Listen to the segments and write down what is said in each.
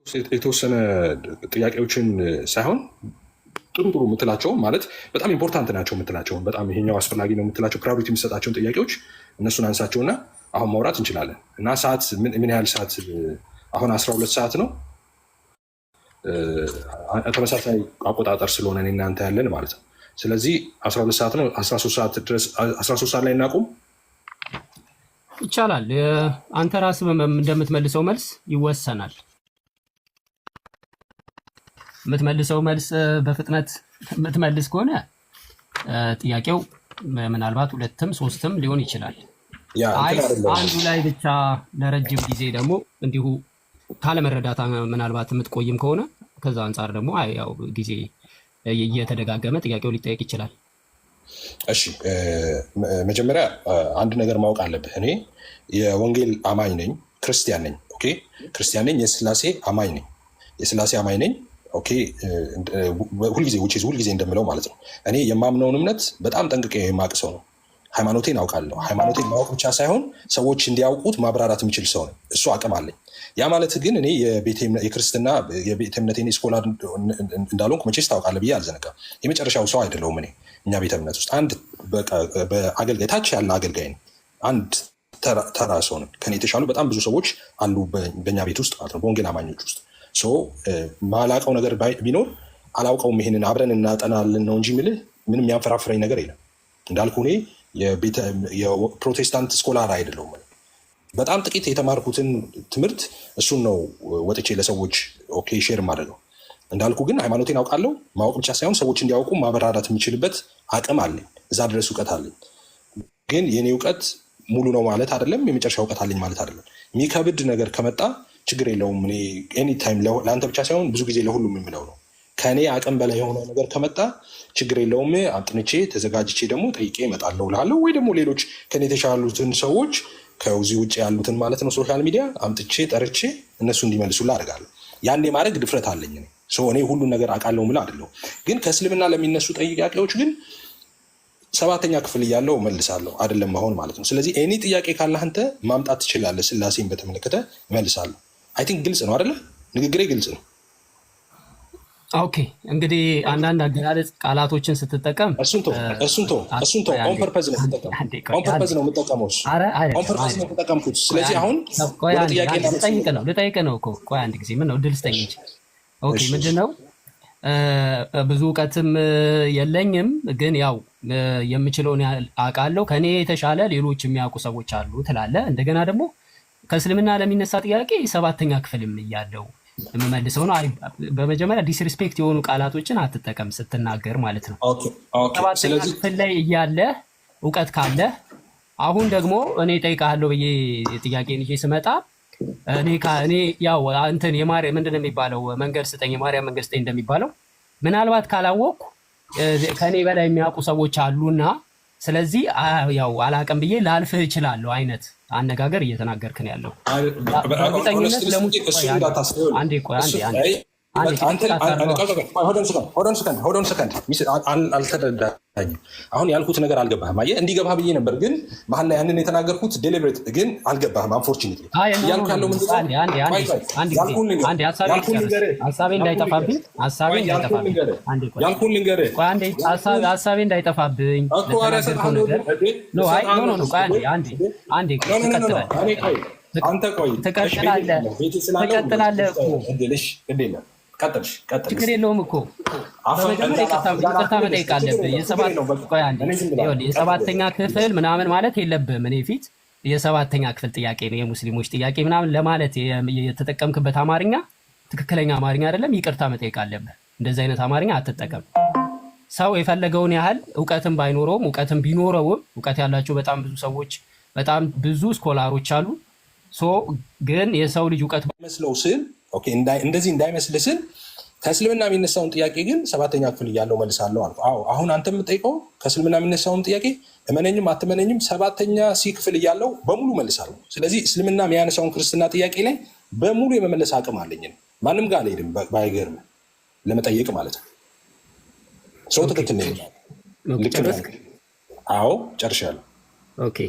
የተወሰነ ጥያቄዎችን ሳይሆን ጥሩ የምትላቸው ማለት በጣም ኢምፖርታንት ናቸው የምትላቸውን በጣም ይሄኛው አስፈላጊ ነው የምትላቸው ፕራዮሪቲ የሚሰጣቸውን ጥያቄዎች እነሱን አንሳቸውና አሁን ማውራት እንችላለን። እና ሰዓት ምን ያህል ሰዓት? አሁን 12 ሰዓት ነው። ተመሳሳይ አቆጣጠር ስለሆነ እናንተ ያለን ማለት ነው። ስለዚህ 12 ሰዓት ነው። 13 ሰዓት ድረስ 13 ሰዓት ላይ እናቁም ይቻላል። አንተ ራስህ እንደምትመልሰው መልስ ይወሰናል። የምትመልሰው መልስ በፍጥነት የምትመልስ ከሆነ ጥያቄው ምናልባት 2ም 3ም ሊሆን ይችላል። አንዱ ላይ ብቻ ለረጅም ጊዜ ደግሞ እንዲሁ ካለመረዳት ምናልባት የምትቆይም ከሆነ ከዛ አንጻር ደግሞ ያው ጊዜ እየተደጋገመ ጥያቄው ሊጠየቅ ይችላል። እሺ መጀመሪያ አንድ ነገር ማወቅ አለብህ። እኔ የወንጌል አማኝ ነኝ፣ ክርስቲያን ነኝ። ኦኬ ክርስቲያን ነኝ፣ የስላሴ አማኝ ነኝ፣ የስላሴ አማኝ ነኝ። ኦኬ ሁልጊዜ እንደምለው ማለት ነው። እኔ የማምነውን እምነት በጣም ጠንቅቄ የማውቅ ሰው ነው። ሃይማኖቴን አውቃለሁ። ሃይማኖቴን ማወቅ ብቻ ሳይሆን ሰዎች እንዲያውቁት ማብራራት የሚችል ሰው ነው። እሱ አቅም አለኝ። ያ ማለት ግን እኔ የክርስትና የቤተ እምነቴን ስኮላር እንዳልሆንኩ መቼስ ታውቃለህ ብዬ አልዘነጋም። የመጨረሻው ሰው አይደለሁም። እኛ ቤተ እምነት ውስጥ አንድ በአገልጋይ ታች ያለ አገልጋይ ነው። አንድ ተራ ሰው ነው። ከኔ የተሻሉ በጣም ብዙ ሰዎች አሉ በእኛ ቤት ውስጥ ማለት ነው፣ በወንጌል አማኞች ውስጥ። ማላውቀው ነገር ቢኖር አላውቀውም፣ ይሄንን አብረን እናጠናለን ነው እንጂ የምልህ ምንም ያንፈራፍረኝ ነገር የለም። እንዳልኩ እኔ የፕሮቴስታንት ስኮላር አይደለሁም። በጣም ጥቂት የተማርኩትን ትምህርት እሱን ነው ወጥቼ ለሰዎች ኦኬ ሼር ማድረገው። እንዳልኩ ግን ሃይማኖቴን አውቃለሁ። ማወቅ ብቻ ሳይሆን ሰዎች እንዲያውቁ ማበራራት የምችልበት አቅም አለኝ። እዛ ድረስ እውቀት አለኝ። ግን የኔ እውቀት ሙሉ ነው ማለት አይደለም፣ የመጨረሻ እውቀት አለኝ ማለት አይደለም። የሚከብድ ነገር ከመጣ ችግር የለውም። እኔ ኤኒታይም ለአንተ ብቻ ሳይሆን ብዙ ጊዜ ለሁሉም የምለው ነው። ከእኔ አቅም በላይ የሆነ ነገር ከመጣ ችግር የለውም። አጥንቼ ተዘጋጅቼ ደግሞ ጠይቄ እመጣለሁ እልሃለሁ። ወይ ደግሞ ሌሎች ከኔ የተሻሉትን ሰዎች ከዚህ ውጭ ያሉትን ማለት ነው ሶሻል ሚዲያ አምጥቼ ጠርቼ እነሱ እንዲመልሱልህ አደርጋለሁ። ያን የማድረግ ድፍረት አለኝ። እኔ ሁሉን ነገር አውቃለሁ ምላ አይደለሁ። ግን ከእስልምና ለሚነሱ ጥያቄዎች ግን 7ኛ ክፍል እያለሁ መልሳለሁ፣ አይደለም አሁን ማለት ነው። ስለዚህ እኔ ጥያቄ ካለህ አንተ ማምጣት ትችላለህ። ስላሴን በተመለከተ መልሳለሁ። አይ ቲንክ ግልጽ ነው አይደለ? ንግግሬ ግልጽ ነው። ኦኬ እንግዲህ አንዳንድ አገላለጽ ቃላቶችን ስትጠቀም እሱን ተው ኦን ፐርፐዝ ነው የምጠቀመው። ኦን ፐርፐዝ ነው የምጠቀመው። ኦን ፐርፐዝ ነው የተጠቀምኩት። ስለዚህ አሁን ልጠይቅ ነው እኮ። ቆይ አንድ ጊዜ ምን ነው ድል ስጠኝ እንጂ። ኦኬ ምንድነው ብዙ እውቀትም የለኝም፣ ግን ያው የምችለውን አውቃለሁ። ከኔ የተሻለ ሌሎች የሚያውቁ ሰዎች አሉ ትላለህ። እንደገና ደግሞ ከእስልምና ለሚነሳ ጥያቄ 7ኛ ክፍልም እያለሁ የምመልሰው ነው። በመጀመሪያ ዲስሪስፔክት የሆኑ ቃላቶችን አትጠቀም ስትናገር ማለት ነው። 7ኛ ክፍል ላይ እያለህ እውቀት ካለህ አሁን ደግሞ እኔ እጠይቅሃለሁ ብዬ ጥያቄን ይዤ ስመጣ እኔ ያው እንትን የማርያም ምንድን ነው የሚባለው መንገድ ስጠኝ፣ የማርያም መንገድ ስጠኝ እንደሚባለው ምናልባት ካላወቅኩ ከእኔ በላይ የሚያውቁ ሰዎች አሉና ስለዚህ ያው አላውቅም ብዬ ላልፍህ እችላለሁ አይነት አነጋገር እየተናገርክ ነው ያለው። በእርግጠኝነት አልተረዳኝም። አሁን ያልኩት ነገር አልገባህም። አየህ እንዲገባህ ብዬ ነበር፣ ግን መሀል ላይ ያንን የተናገርኩት ዴሊብሬት ግን አልገባህም። አንፎርቹኔትሊ እያልኩ ያለው ሀሳቤ እንዳይጠፋብኝ ትቀጥላለህ እኮ ችግር የለውም እኮ። በመጀመሪያ ይቅርታ መጠየቅ አለብህ። 7ኛ ክፍል ምናምን ማለት የለብህም። እኔ ፊት 7ኛ ክፍል ጥያቄ ነው የሙስሊሞች ጥያቄ ምናምን ለማለት የተጠቀምክበት አማርኛ ትክክለኛ አማርኛ አይደለም። ይቅርታ መጠየቅ አለብህ። እንደዚህ አይነት አማርኛ አትጠቀም። ሰው የፈለገውን ያህል እውቀትም ባይኖረውም እውቀትም ቢኖረውም እውቀት ያላቸው በጣም ብዙ ሰዎች በጣም ብዙ ስኮላሮች አሉ። ግን የሰው ልጅ እውቀት መስለው ስል እንደዚህ እንዳይመስል ስል ከእስልምና የሚነሳውን ጥያቄ ግን 7ኛ ክፍል እያለሁ መልሳለሁ አልኩ። አሁን አንተ የምጠይቀው ከእስልምና የሚነሳውን ጥያቄ እመነኝም አትመነኝም 7ኛ ክፍል እያለሁ በሙሉ መልሳለሁ። ስለዚህ እስልምና የሚያነሳውን ክርስትና ጥያቄ ላይ በሙሉ የመመለስ አቅም አለኝ። ማንም ጋር አልሄድም፣ ባይገርም ለመጠየቅ ማለት ነው። ሰው ትክክል ነኝ። አዎ ጨርሻለሁ። ኦኬ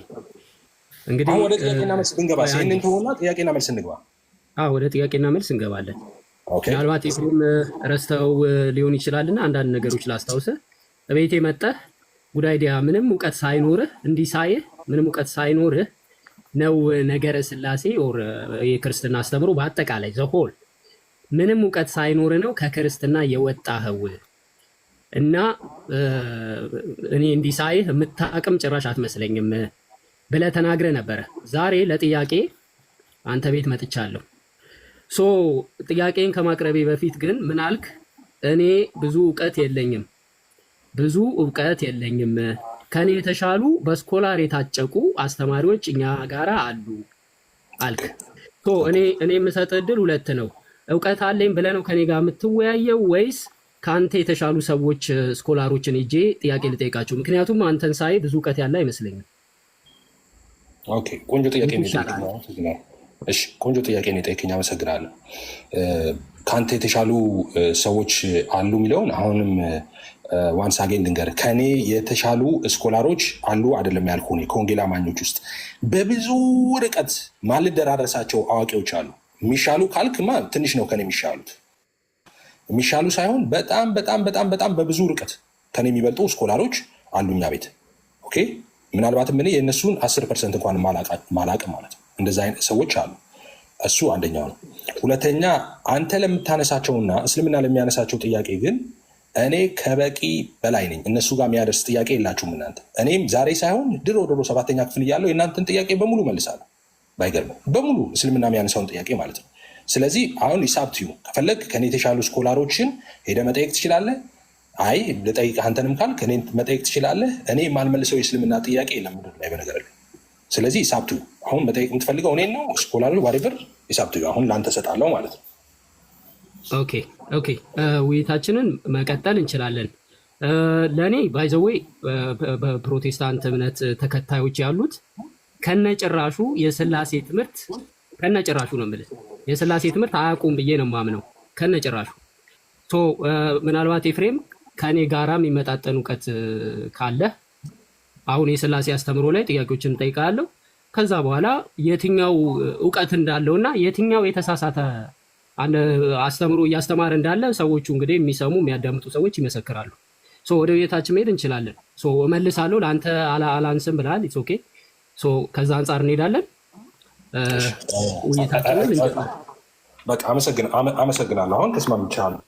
እንግዲህ ወደ ጥያቄና መልስ ብንገባ ይህንን ከሆነ ጥያቄና መልስ እንግባ። ወደ ጥያቄና መልስ እንገባለን። ምናልባት ኤፍሬም ረስተው ሊሆን ይችላልና አንዳንድ ነገሮች ላስታውስህ። በቤቴ መጠህ ጉዳይ ዲያ ምንም እውቀት ሳይኖርህ እንዲህ ሳይህ ምንም እውቀት ሳይኖርህ ነው ነገረ ስላሴ ኦር የክርስትና አስተምሮ በአጠቃላይ ዘሆል ምንም እውቀት ሳይኖርህ ነው ከክርስትና የወጣኸው እና እኔ እንዲህ ሳይህ የምታቅም ጭራሽ አትመስለኝም ብለህ ተናግረህ ነበረ። ዛሬ ለጥያቄ አንተ ቤት መጥቻለሁ። ጥያቄን ከማቅረቤ በፊት ግን ምን አልክ? እኔ ብዙ እውቀት የለኝም ከኔ የተሻሉ በስኮላር የታጨቁ አስተማሪዎች እኛ ጋራ አሉ አልክ። እኔ የምሰጥህ ዕድል ሁለት ነው። እውቀት አለኝ ብለህ ነው ከኔ ጋር የምትወያየው ወይስ ከአንተ የተሻሉ ሰዎች ስኮላሮችን ሄጄ ጥያቄ ልጠይቃቸው? ምክንያቱም አንተን ሳይ ብዙ እውቀት ያለ አይመስለኝም። ኦኬ፣ ቆንጆ ጥያቄ ነው። እሺ፣ ቆንጆ ጥያቄ ነው የጠየቀኝ። አመሰግናለሁ። ከአንተ የተሻሉ ሰዎች አሉ የሚለውን አሁንም ዋንስ አጌን ልንገርህ፣ ከኔ የተሻሉ ስኮላሮች አሉ አይደለም ያልኩህ። እኔ ከወንጌል አማኞች ውስጥ በብዙ ርቀት ማልደራረሳቸው አዋቂዎች አሉ። የሚሻሉ ካልክማ ትንሽ ነው ከኔ የሚሻሉት። የሚሻሉ ሳይሆን በጣም በጣም በጣም በጣም በብዙ ርቀት ከኔ የሚበልጡ ስኮላሮች አሉ እኛ ቤት። ኦኬ፣ ምናልባትም እኔ የእነሱን 10% እንኳን ማላቅ ማለት ነው። እንደዚ አይነት ሰዎች አሉ። እሱ አንደኛው ነው። ሁለተኛ፣ አንተ ለምታነሳቸውና እስልምና ለሚያነሳቸው ጥያቄ ግን እኔ ከበቂ በላይ ነኝ። እነሱ ጋር የሚያደርስ ጥያቄ የላችሁም እናንተ። እኔም ዛሬ ሳይሆን ድሮ 7ኛ ክፍል እያለሁ የእናንተን ጥያቄ በሙሉ መልሳለሁ። ባይገርም በሙሉ እስልምና የሚያነሳውን ጥያቄ ማለት ነው። ስለዚህ አሁን ይሳብትዩ ከፈለግ ከኔ የተሻሉ ስኮላሮችን ሄደ መጠየቅ ትችላለህ። አይ ልጠይቅ አንተንም ካልክ እኔን መጠየቅ ትችላለህ። እኔ የማልመልሰው የእስልምና ጥያቄ የለም ምድር ላይ በነገር ላይ። ስለዚህ ይሳብትዩ አሁን መጠየቅ የምትፈልገው እኔን ነው ስኮላሩ ዋሬቨር ይሳብትዩ አሁን ለአንተ ሰጣለሁ ማለት ነው። ኦኬ ውይይታችንን መቀጠል እንችላለን። ለእኔ ባይዘዌ በፕሮቴስታንት እምነት ተከታዮች ያሉት ከነጭራሹ የስላሴ ትምህርት ከነጭራሹ ነው የምልህ የስላሴ ትምህርት አያውቁም ብዬ ነው የማምነው ከነጭራሹ። ምናልባት ኤፍሬም ከኔ ጋራ የሚመጣጠን እውቀት ካለ አሁን የስላሴ አስተምሮ ላይ ጥያቄዎችን እንጠይቃለሁ። ከዛ በኋላ የትኛው እውቀት እንዳለውና የትኛው የተሳሳተ አስተምሮ እያስተማረ እንዳለ ሰዎቹ እንግዲህ የሚሰሙ የሚያዳምጡ ሰዎች ይመሰክራሉ። ወደ ቤታችን መሄድ እንችላለን። እመልሳለሁ። ለአንተ አላንስም ብለሃል። ኢትስ ኦኬ። ከዛ አንጻር እንሄዳለን። ውይይታችንን በቃ አመሰግናለሁ። አሁን ተስማምቻለሁ።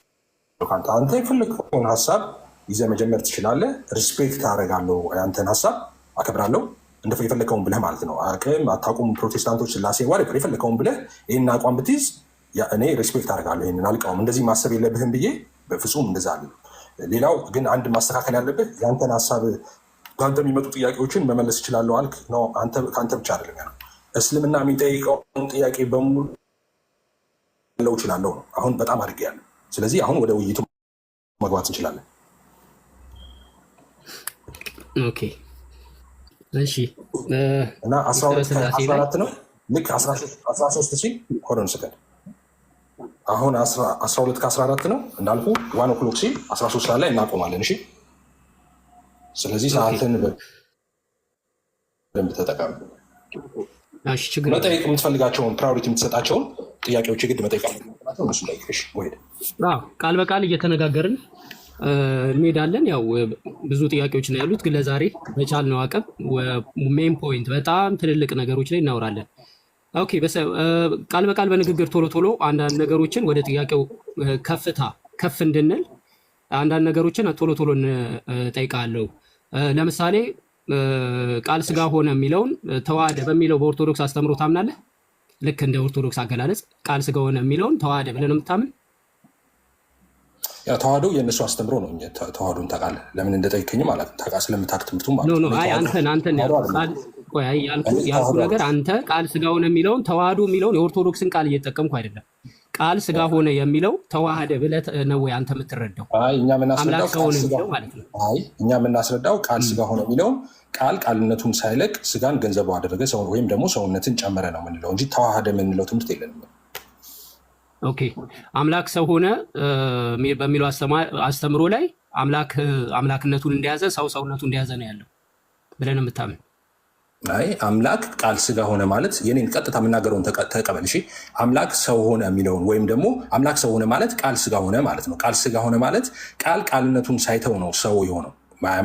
አንተ የፈለግከውን ሀሳብ ይዘህ መጀመር ትችላለህ። ሪስፔክት አደርጋለሁ። አንተን ሀሳብ አከብራለሁ። የፈለግከውን ብለህ ማለት ነው። አቅም አታውቁም ፕሮቴስታንቶች ስላሴ ዋሬቨር የፈለግከውን ብለህ ይህን አቋም ብትይዝ እኔ ሪስፔክት አደርጋለሁ። ይህንን አልቃወም። እንደዚህ ማሰብ የለብህም ብዬ በፍጹም እንደዛ አለ። ሌላው ግን አንድ ማስተካከል ያለብህ የአንተን ሀሳብ ከአንተ የሚመጡ ጥያቄዎችን መመለስ እችላለሁ አልክ ነው። ከአንተ ብቻ አይደለም ያለው እስልምና የሚጠይቀውን ጥያቄ በሙሉ ለው እችላለሁ ነው። አሁን በጣም አድርጌያለሁ። ስለዚህ አሁን ወደ ውይይቱ መግባት እንችላለን። ኦኬ እሺ። እና 12 ነው ልክ 13 ሲል ሆኖን ስከን አሁን 12 ከ14 ነው እንዳልኩ 1 o'clock ሲል 13 ሰዓት ላይ እናቆማለን። እሺ፣ ስለዚህ ሰዓትን በደንብ ተጠቀም። መጠየቅ የምትፈልጋቸውን ፕራዮሪቲ የምትሰጣቸውን ጥያቄዎች የግድ መጠየቅ አለባቸው። እነሱ ጠይቅሽ ወይ ቃል በቃል እየተነጋገርን እንሄዳለን። ያው ብዙ ጥያቄዎች ነው ያሉት፣ ግን ለዛሬ በቻልነው አቅም ሜን ፖይንት በጣም ትልልቅ ነገሮች ላይ እናወራለን። ኦኬ፣ ቃል በቃል በንግግር ቶሎ ቶሎ አንዳንድ ነገሮችን ወደ ጥያቄው ከፍ እንድንል አንዳንድ ነገሮችን ቶሎ ቶሎ እንጠይቃለሁ። ለምሳሌ ቃል ስጋ ሆነ የሚለውን ተዋህደ በሚለው በኦርቶዶክስ አስተምሮ ታምናለህ? ልክ እንደ ኦርቶዶክስ አገላለጽ ቃል ስጋ ሆነ የሚለውን ተዋህደ ብለህ ነው የምታምን? ተዋህዶ የእነሱ አስተምሮ ነው። ተዋህዶን ታውቃለህ? ለምን እንደጠይቀኝ ማለት ስለምታውቅ ትምህርቱ ማለት ነው። አንተን ያልኩ ነገር አንተ ቃል ስጋ ሆነ የሚለውን ተዋህዶ የሚለውን የኦርቶዶክስን ቃል እየተጠቀምኩ አይደለም። ቃል ስጋ ሆነ የሚለው ተዋህደ ብለህ ነው ወይ አንተ የምትረዳው? እኛ የምናስረዳው ቃል ስጋ ሆነ የሚለውን ቃል ቃልነቱን ሳይለቅ ስጋን ገንዘቡ አደረገ ወይም ደግሞ ሰውነትን ጨመረ ነው የምንለው እንጂ ተዋህደ የምንለው ትምህርት የለንም። ኦኬ፣ አምላክ ሰው ሆነ በሚለው አስተምሮ ላይ አምላክነቱን እንደያዘ ሰውነቱን እንደያዘ ነው ያለው ብለን የምታምን? አይ አምላክ ቃል ስጋ ሆነ ማለት የኔን ቀጥታ የምናገረውን ተቀበል። እሺ አምላክ ሰው ሆነ የሚለውን ወይም ደግሞ አምላክ ሰው ሆነ ማለት ቃል ስጋ ሆነ ማለት ነው። ቃል ስጋ ሆነ ማለት ቃልነቱን ሳይተው ነው ሰው የሆነው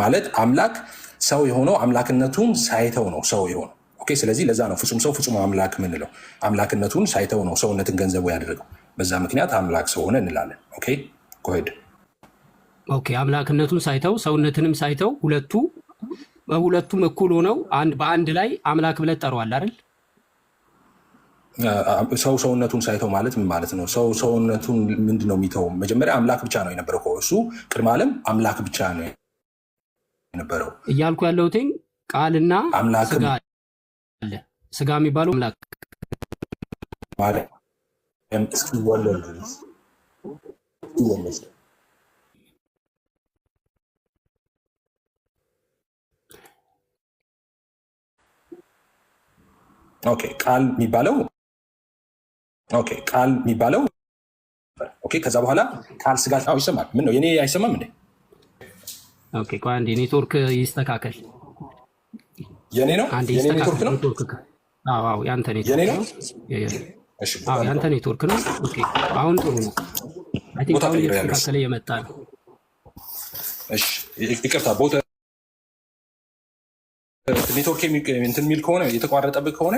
ማለት አምላክ ሰው የሆነው አምላክነቱን ሳይተው ነው ሰው የሆነው። ኦኬ ስለዚህ ለዛ ነው ፍጹም ሰው ፍጹም አምላክ ምንለው። አምላክነቱን ሳይተው ነው ሰውነትን ገንዘቡ ያደረገው። በዛ ምክንያት አምላክ ሰው ሆነ እንላለን። ኦኬ ጎሄድ። ኦኬ አምላክነቱን ሳይተው ሰውነትንም ሳይተው በሁለቱም እኩል ሆነው በአንድ ላይ አምላክ ብለህ ጠራዋል አይደል? ሰው ሰውነቱን ሳይተው ማለት ምን ማለት ነው? ሰው ሰውነቱን ምንድን ነው የሚተው? መጀመሪያ አምላክ ብቻ ነው የነበረው። እሱ ቅድመ ዓለም አምላክ ብቻ ነው የነበረው እያልኩ ያለሁት ቃልና ስጋ አለ። ስጋ የሚባለው አምላክ ማለት እስኪወለድ ቃል የሚባለው ከዛ በኋላ ቃል ስጋ ይሰማል። ምን ነው የኔ አይሰማም እንዴ? ቆይ አንዴ ኔትወርክ ይስተካከል። የኔ ነው የኔ ኔትወርክ ነው። አዎ ያንተ ኔትወርክ ነው። ያንተ ኔትወርክ ነው። አሁን ጥሩ ነው። አይ ቲንክ አሁን እየተስተካከለ የመጣ ነው። እሺ ይቅርታ ቦታ ኔትወርክ እንትን የሚል ከሆነ የተቋረጠብህ ከሆነ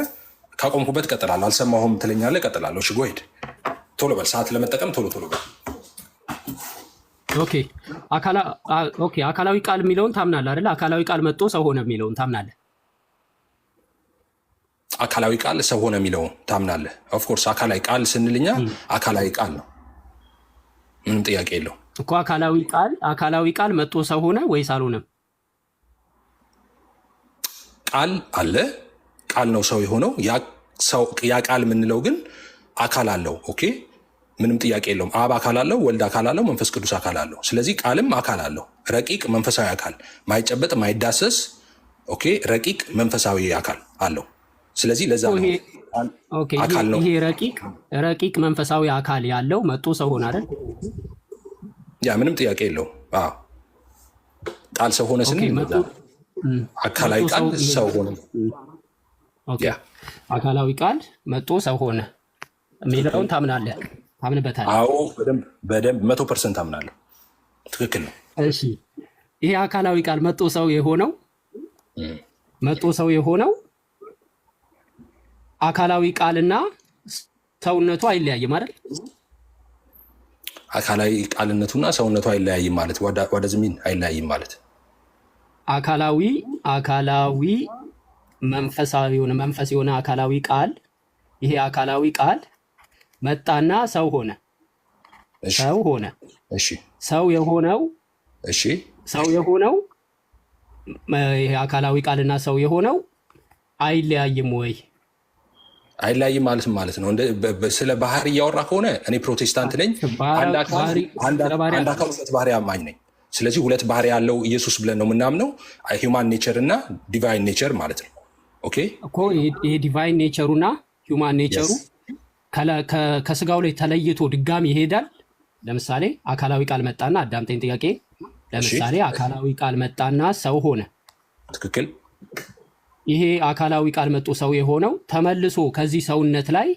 ካቆምኩበት እቀጥላለሁ። አልሰማሁም ትለኛለህ፣ እቀጥላለሁ። እሺ ጎሄድ ቶሎ በል፣ ሰዓት ለመጠቀም ቶሎ በል። አካላዊ ቃል የሚለውን ታምናለህ አይደል? አካላዊ ቃል መጥቶ ሰው ሆነ የሚለውን ታምናለህ? አካላዊ ቃል ሰው ሆነ የሚለውን ታምናለህ? ኦፍኮርስ አካላዊ ቃል ስንልኛ አካላዊ ቃል ነው፣ ምንም ጥያቄ የለው እኮ። አካላዊ ቃል መጥቶ ሰው ሆነ ወይስ አልሆነም? ቃል አለ፣ ቃል ነው ሰው የሆነው። ያ ቃል የምንለው ግን አካል አለው። ኦኬ ምንም ጥያቄ የለውም። አብ አካል አለው፣ ወልድ አካል አለው፣ መንፈስ ቅዱስ አካል አለው። ስለዚህ ቃልም አካል አለው፣ ረቂቅ መንፈሳዊ አካል፣ ማይጨበጥ ማይዳሰስ ረቂቅ መንፈሳዊ አካል አለው። ስለዚህ ለዛ ነው አካል ነው። ይሄ ረቂቅ መንፈሳዊ አካል ያለው መጥቶ ሰው ሆነ አይደል? ያ ምንም ጥያቄ የለውም። ቃል ሰው ሆነ ስንል አካላዊ ቃል ሰው ሆነ። አካላዊ ቃል መጥቶ ሰው ሆነ የሚለውን ታምናለህ? ታምንበታለህ? አዎ በደንብ 100% አምናለሁ። ትክክል ነው። እሺ ይሄ አካላዊ ቃል መጥቶ ሰው የሆነው አካላዊ ቃልና ሰውነቱ አይለያይም አይደል? አካላዊ ቃልነቱና ሰውነቱ አይለያይም ማለት ወደ ዝሚን አይለያይም ማለት አካላዊ መንፈሳዊ መንፈስ የሆነ አካላዊ ቃል፣ ይሄ አካላዊ ቃል መጣና ሰው ሆነ። ሰው የሆነው ይሄ አካላዊ ቃልና ሰው የሆነው አይለያይም ወይ? አይለያይም ማለት ነው። ስለ ባህሪ እያወራ ከሆነ እኔ ፕሮቴስታንት ነኝ። አንድ አካል ሁለት ባህሪ አማኝ ነኝ። ስለዚህ ሁለት ባህሪ ያለው ኢየሱስ ብለን ነው የምናምነው። ሂውማን ኔቸር እና ዲቫይን ኔቸር ማለት ነው። እኮ ይሄ ዲቫይን ኔቸሩና ሂውማን ኔቸሩ ከስጋው ላይ ተለይቶ ድጋሚ ይሄዳል። ለምሳሌ አካላዊ ቃል መጣና አዳምጠኝ ጥያቄ። ለምሳሌ አካላዊ ቃል መጣና ሰው ሆነ። ትክክል። ይሄ አካላዊ ቃል መጥቶ ሰው የሆነው ተመልሶ ከዚህ ሰውነት ላይ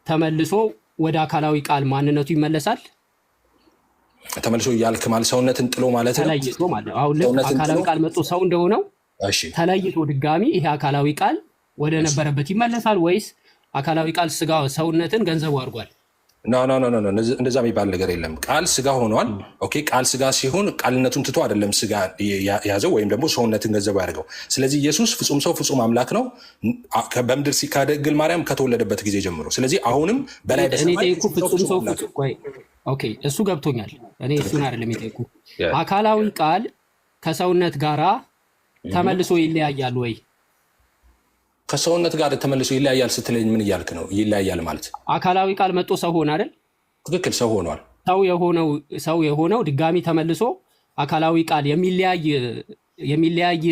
ተመልሶ ወደ አካላዊ ቃል ማንነቱ ይመለሳል። ተመልሶ እያልክ ማለት ሰውነትን ጥሎ ማለት ነው። ተለይቶ ማለት አሁን አካላዊ ቃል መጥቶ ሰው እንደሆነው ተለይቶ ድጋሚ ይሄ አካላዊ ቃል ወደ ነበረበት ይመለሳል ወይስ አካላዊ ቃል ስጋ ሰውነትን ገንዘቡ አድርጓል? ኖ እንደዛ የሚባል ነገር የለም። ቃል ስጋ ሆኗል። ቃል ስጋ ሲሆን ቃልነቱን ትቶ አይደለም ስጋ ያዘው ወይም ደግሞ ሰውነትን ገንዘቡ ያደርገው። ስለዚህ ኢየሱስ ፍጹም ሰው ፍጹም አምላክ ነው በምድር ከድንግል ማርያም ከተወለደበት ጊዜ ጀምሮ። ስለዚህ አሁንም በላይ እሱ ገብቶኛል። እኔ እሱን አይደለም የጠየኩ። አካላዊ ቃል ከሰውነት ጋራ ተመልሶ ይለያያል ወይ? ከሰውነት ጋር ተመልሶ ይለያያል ስትለኝ ምን እያልክ ነው? ይለያያል ማለት አካላዊ ቃል መጥቶ ሰው ሆነ አይደል? ትክክል። ሰው ሆኗል። ሰው የሆነው ድጋሚ ተመልሶ አካላዊ ቃል የሚለያይ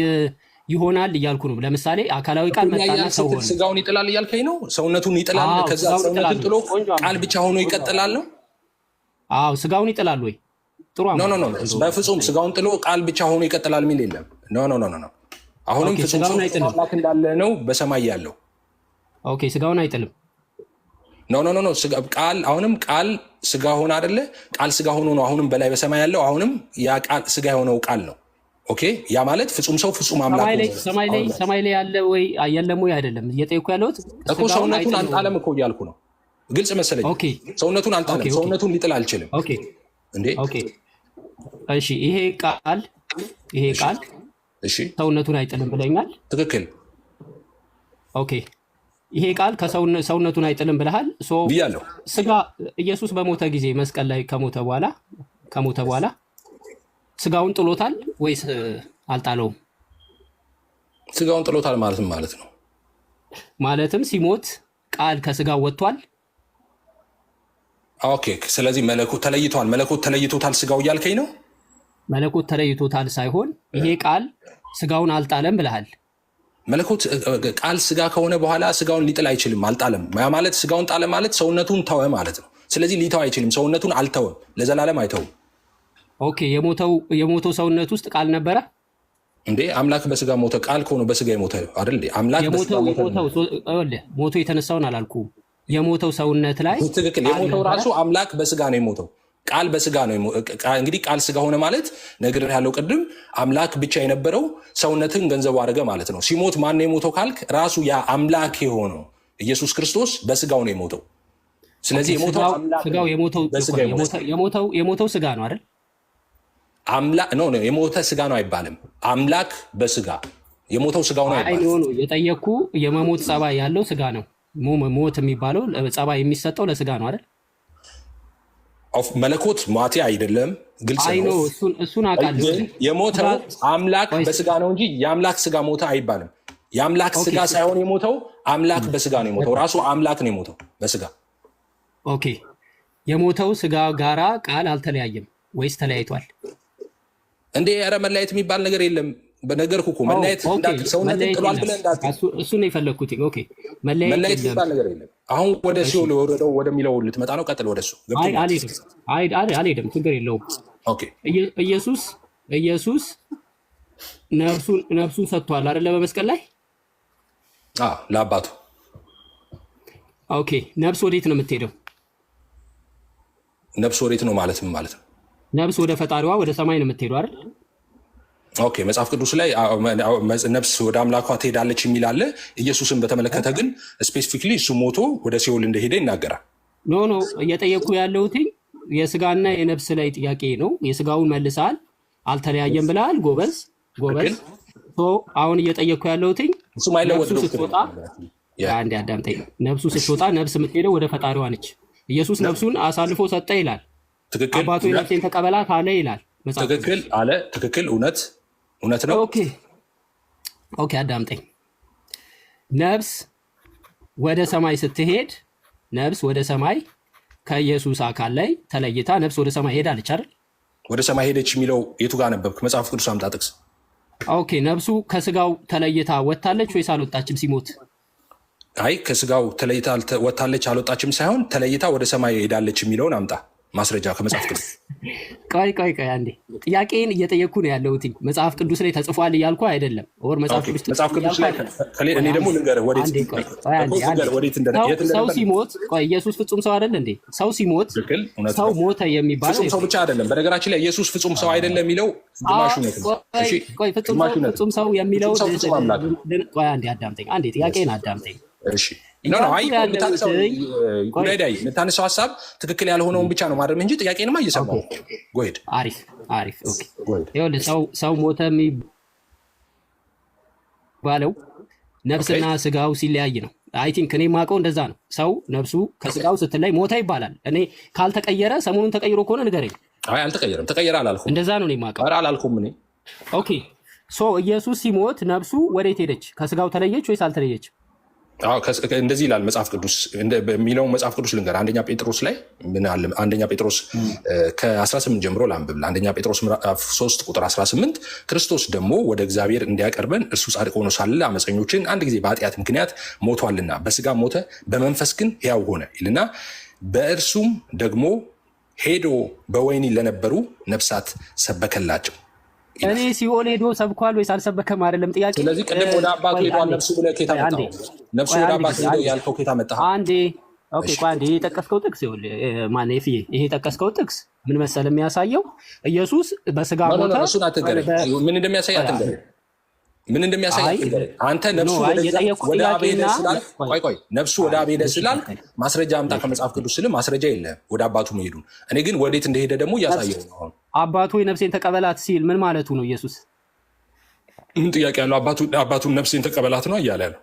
ይሆናል እያልኩ ነው። ለምሳሌ አካላዊ ቃል መጣና ሰው ሆነ። ስጋውን ይጥላል እያልከኝ ነው? ሰውነቱን ይጥላል፣ ከዛ ሰውነቱን ጥሎ ቃል ብቻ ሆኖ ይቀጥላል ነው? አዎ ስጋውን ይጥላል ወይ? ጥሩ። ኖ በፍጹም ስጋውን ጥሎ ቃል ብቻ ሆኖ ይቀጥላል የሚል የለም። ኖ አሁንም ፍጹም ሰው አምላክ እንዳለ ነው በሰማይ ያለው። ኦኬ ስጋውን አይጥልም። ኖ ቃል አሁንም ቃል ስጋ ሆነ አይደለ? ቃል ስጋ ሆኖ ነው አሁንም በላይ በሰማይ ያለው። አሁንም ያ ቃል ስጋ የሆነው ቃል ነው። ኦኬ ያ ማለት ፍጹም ሰው ፍጹም አምላክ ነው። ሰማይ ላይ ያለ ወይ የለም ወይ? አይደለም እየጠየኩ ያለሁት እኮ ሰውነቱን አልጣለም እኮ እያልኩ ነው። ግልጽ መሰለኝ። ሰውነቱን አልጣለም። ሰውነቱን ሊጥል አልችልም። ኦኬ እንዴ ኦኬ እሺ ይሄ ቃል እሺ ሰውነቱን አይጥልም ብለኛል። ትክክል። ኦኬ ይሄ ቃል ሰውነቱን አይጥልም ብለሃል። ብያለሁ። ስጋ ኢየሱስ በሞተ ጊዜ መስቀል ላይ ከሞተ በኋላ ስጋውን ጥሎታል ወይስ አልጣለውም? ስጋውን ጥሎታል ማለት ነው። ማለትም ሲሞት ቃል ከስጋው ወጥቷል። ኦኬ ስለዚህ መለኮት ተለይቶታል ስጋው እያልከኝ ነው? መለኮት ተለይቶታል ሳይሆን ይሄ ቃል ስጋውን አልጣለም ብለሃል። መለኮት ቃል ስጋ ከሆነ በኋላ ስጋውን ሊጥል አይችልም። አልጣለም ማለት ስጋውን ጣለ ማለት ሰውነቱን ተወ ማለት ነው። ስለዚህ ሊተው አይችልም። ሰውነቱን አልተወም፣ ለዘላለም አይተውም። ኦኬ የሞተው ሰውነት ውስጥ ቃል ነበረ እንዴ? አምላክ በስጋ ሞተ። ቃል ከሆነ በስጋ የሞተ አይደል? አምላክ ሞቶ የተነሳውን አላልኩም። የሞተው ሰውነት ላይ ትክክል። የሞተው ራሱ አምላክ በስጋ ነው የሞተው። ቃል በስጋ ነው። እንግዲህ ቃል ስጋ ሆነ ማለት ነገር ያለው ቅድም አምላክ ብቻ የነበረው ሰውነትን ገንዘቡ አደረገ ማለት ነው። ሲሞት ማን ነው የሞተው ካልክ ራሱ ያ አምላክ የሆነው ኢየሱስ ክርስቶስ በስጋው ነው የሞተው። ስለዚህ የሞተው ስጋ ነው አይደል? አምላክ ነው የሞተ ስጋ ነው አይባልም። አምላክ በስጋ የሞተው ስጋው ነው አይባልም። የጠየኩ የመሞት ጸባይ ያለው ስጋ ነው። ሞት የሚባለው ጸባይ የሚሰጠው ለስጋ ነው አይደል? መለኮት ሟቴ አይደለም። ግልጽ ነው። እሱን አውቃለሁ። የሞተው አምላክ በስጋ ነው እንጂ የአምላክ ስጋ ሞተ አይባልም። የአምላክ ስጋ ሳይሆን የሞተው አምላክ በስጋ ነው የሞተው። ራሱ አምላክ ነው የሞተው በስጋ። ኦኬ የሞተው ስጋ ጋራ ቃል አልተለያየም ወይስ ተለያይቷል? እንዴ ኧረ መለያየት የሚባል ነገር የለም። በነገርኩ እኮ መለያየት እንዳትል ሰውነት ጥሏል ብለህ እንዳትል። እሱ ነው የፈለግኩት። ኦኬ መለያየት የሚባል ነገር የለም። አሁን ወደ ሲኦል ወደሚለው ልትመጣ ነው። ቀጥል ወደ እሱ። አልሄድም፣ ችግር የለውም። ኢየሱስ ነፍሱን ሰጥቷል አይደለ? በመስቀል ላይ ለአባቱ። ኦኬ ነፍስ ወዴት ነው የምትሄደው? ነፍስ ወዴት ነው ማለት ነው? ነፍስ ወደ ፈጣሪዋ ወደ ሰማይ ነው የምትሄደው አይደል? ኦኬ መጽሐፍ ቅዱስ ላይ ነፍስ ወደ አምላኳ ትሄዳለች የሚል አለ። ኢየሱስን በተመለከተ ግን ስፔሲፊክሊ እሱ ሞቶ ወደ ሲኦል እንደሄደ ይናገራል። ኖ እየጠየኩ ያለሁት የስጋና የነፍስ ላይ ጥያቄ ነው። የስጋውን መልሰሃል፣ አልተለያየም ብለሃል። ጎበዝ። አሁን እየጠየኩ ያለሁት ነፍሱ ስትወጣ አንዴ አዳምጠኝ። ነፍሱ ስትወጣ ነፍስ የምትሄደው ወደ ፈጣሪዋ ነች። ኢየሱስ ነፍሱን አሳልፎ ሰጠ ይላል። አባቱ ነፍሴን ተቀበላት አለ ይላል። ትክክል አለ። ትክክል። እውነት ነው። ኦኬ አዳምጠኝ። ነፍስ ወደ ሰማይ ስትሄድ ነፍስ ወደ ሰማይ ከኢየሱስ አካል ላይ ተለይታ ነፍስ ወደ ሰማይ ሄዳለች አይደል? ወደ ሰማይ ሄደች የሚለው የቱ ጋር ነበብክ? መጽሐፍ ቅዱስ አምጣ ጥቅስ። ኦኬ ነፍሱ ከስጋው ተለይታ ወጥታለች ወይስ አልወጣችም ሲሞት? አይ ከስጋው ተለይታ ወጥታለች አልወጣችም ሳይሆን ተለይታ ወደ ሰማይ ሄዳለች የሚለውን አምጣ ማስረጃ ከመጽሐፍ ቅዱስ። ቆይ አንዴ ጥያቄን እየጠየቅኩ ነው ያለሁት። መጽሐፍ ቅዱስ ላይ ተጽፏል እያልኩ አይደለም። መጽሐፍ ቅዱስ ላይ እኔ ደግሞ ልንገርህ ወዴት ሰው ሲሞት ኢየሱስ ፍጹም ሰው አይደለ እንዴ? ሰው ሲሞት ሰው ሞተ የሚባለው ፍጹም ሰው ብቻ አይደለም። በነገራችን ላይ ኢየሱስ ፍጹም ሰው አይደለም የሚለው ግማሹ ነው። ፍጹም ሰው የሚለው አንዴ አዳምጠኝ። አንዴ ጥያቄን አዳምጠኝ። እሺ የምታነሳው ሀሳብ ትክክል ያልሆነውን ብቻ ነው ማድረግ እንጂ ጥያቄንማ እየሰማሁ ጎሄድ። አሪፍ። ሰው ሞተ የሚባለው ነፍስና ስጋው ሲለያይ ነው። አይ ቲንክ እኔ የማውቀው እንደዛ ነው። ሰው ነፍሱ ከስጋው ስትለይ ሞተ ይባላል። እኔ ካልተቀየረ ሰሞኑን ተቀይሮ ከሆነ ንገረኝ። አይ አልተቀየረም። ተቀየረ አላልኩም። እንደዛ ነው እኔ የማውቀው። ኧረ አላልኩም እኔ። ኦኬ ኢየሱስ ሲሞት ነፍሱ ወዴት ሄደች? ከስጋው ተለየች ወይስ አልተለየች? እንደዚህ ይላል መጽሐፍ ቅዱስ የሚለው መጽሐፍ ቅዱስ ልንገር። አንደኛ ጴጥሮስ ላይ ምን አለ? አንደኛ ጴጥሮስ ከ18 ጀምሮ ላንብብል። አንደኛ ጴጥሮስ ምዕራፍ 3 ቁጥር 18 ክርስቶስ ደግሞ ወደ እግዚአብሔር እንዲያቀርበን እርሱ ጻድቅ ሆኖ ሳለ አመፀኞችን አንድ ጊዜ በኃጢአት ምክንያት ሞቷልና በስጋ ሞተ፣ በመንፈስ ግን ሕያው ሆነ ይልና በእርሱም ደግሞ ሄዶ በወህኒ ለነበሩ ነፍሳት ሰበከላቸው ይላል። እኔ ሲኦል ሄዶ ሰብኳል ወይስ አልሰበከም አይደለም ጥያቄ። ስለዚህ ቅድም ወደ አባቱ ሄዷል ነፍሱ ብለህ ከየት አመጣኸው? ነፍሱ ወደ አባቱ ሄዶ ያልከው ከየት አመጣኸው? አንዴ ኦኬ፣ ቆይ አንዴ የጠቀስከው ጥቅስ ይኸውልህ፣ ማነው ይሄ የጠቀስከው ጥቅስ ምን መሰለህ የሚያሳየው ኢየሱስ በስጋ ሞተ። እሱን አትንገረኝ። ምን እንደሚያሳይ አትንገረኝ። ምን እንደሚያሳይ አትንገረኝ። አንተ ነፍሱ ወደ አብ ሄደ ስላልክ፣ ቆይ ነፍሱ ወደ አብ ሄደ ስላልክ ማስረጃ አምጣ ከመጽሐፍ ቅዱስ ስልህ ማስረጃ የለህም ወደ አባቱ መሄዱን። እኔ ግን ወዴት እንደሄደ ደግሞ እያሳየው ነው። አሁን አባቱ ወይ ነፍሴን ተቀበላት ሲል ምን ማለቱ ነው? ኢየሱስ ምን ጥያቄ ያለው? አባቱን ነፍሴን ተቀበላት ነው እያለ ነው።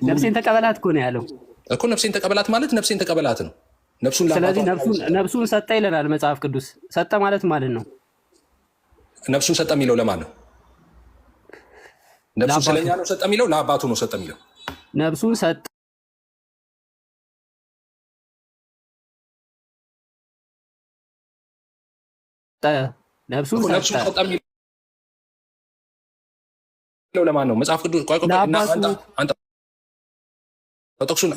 ነፍሴን ተቀበላት እኮ ነው ያለው እኮ። ነፍሴን ተቀበላት ማለት ነፍሴን ተቀበላት ነው። ስለዚህ ነፍሱን ሰጠ ይለናል መጽሐፍ ቅዱስ። ሰጠ ማለት ነው ነፍሱን ሰጠ የሚለው ለማን ነው? ነፍሱን ስለኛ ነው ሰጠ የሚለው? ለአባቱ ነው ሰጠ የሚለው? ነፍሱን ሰጠ ነፍሱን ሰጠ የሚለው ለማን ነው? መጽሐፍ ቅዱስ ጥቅሱን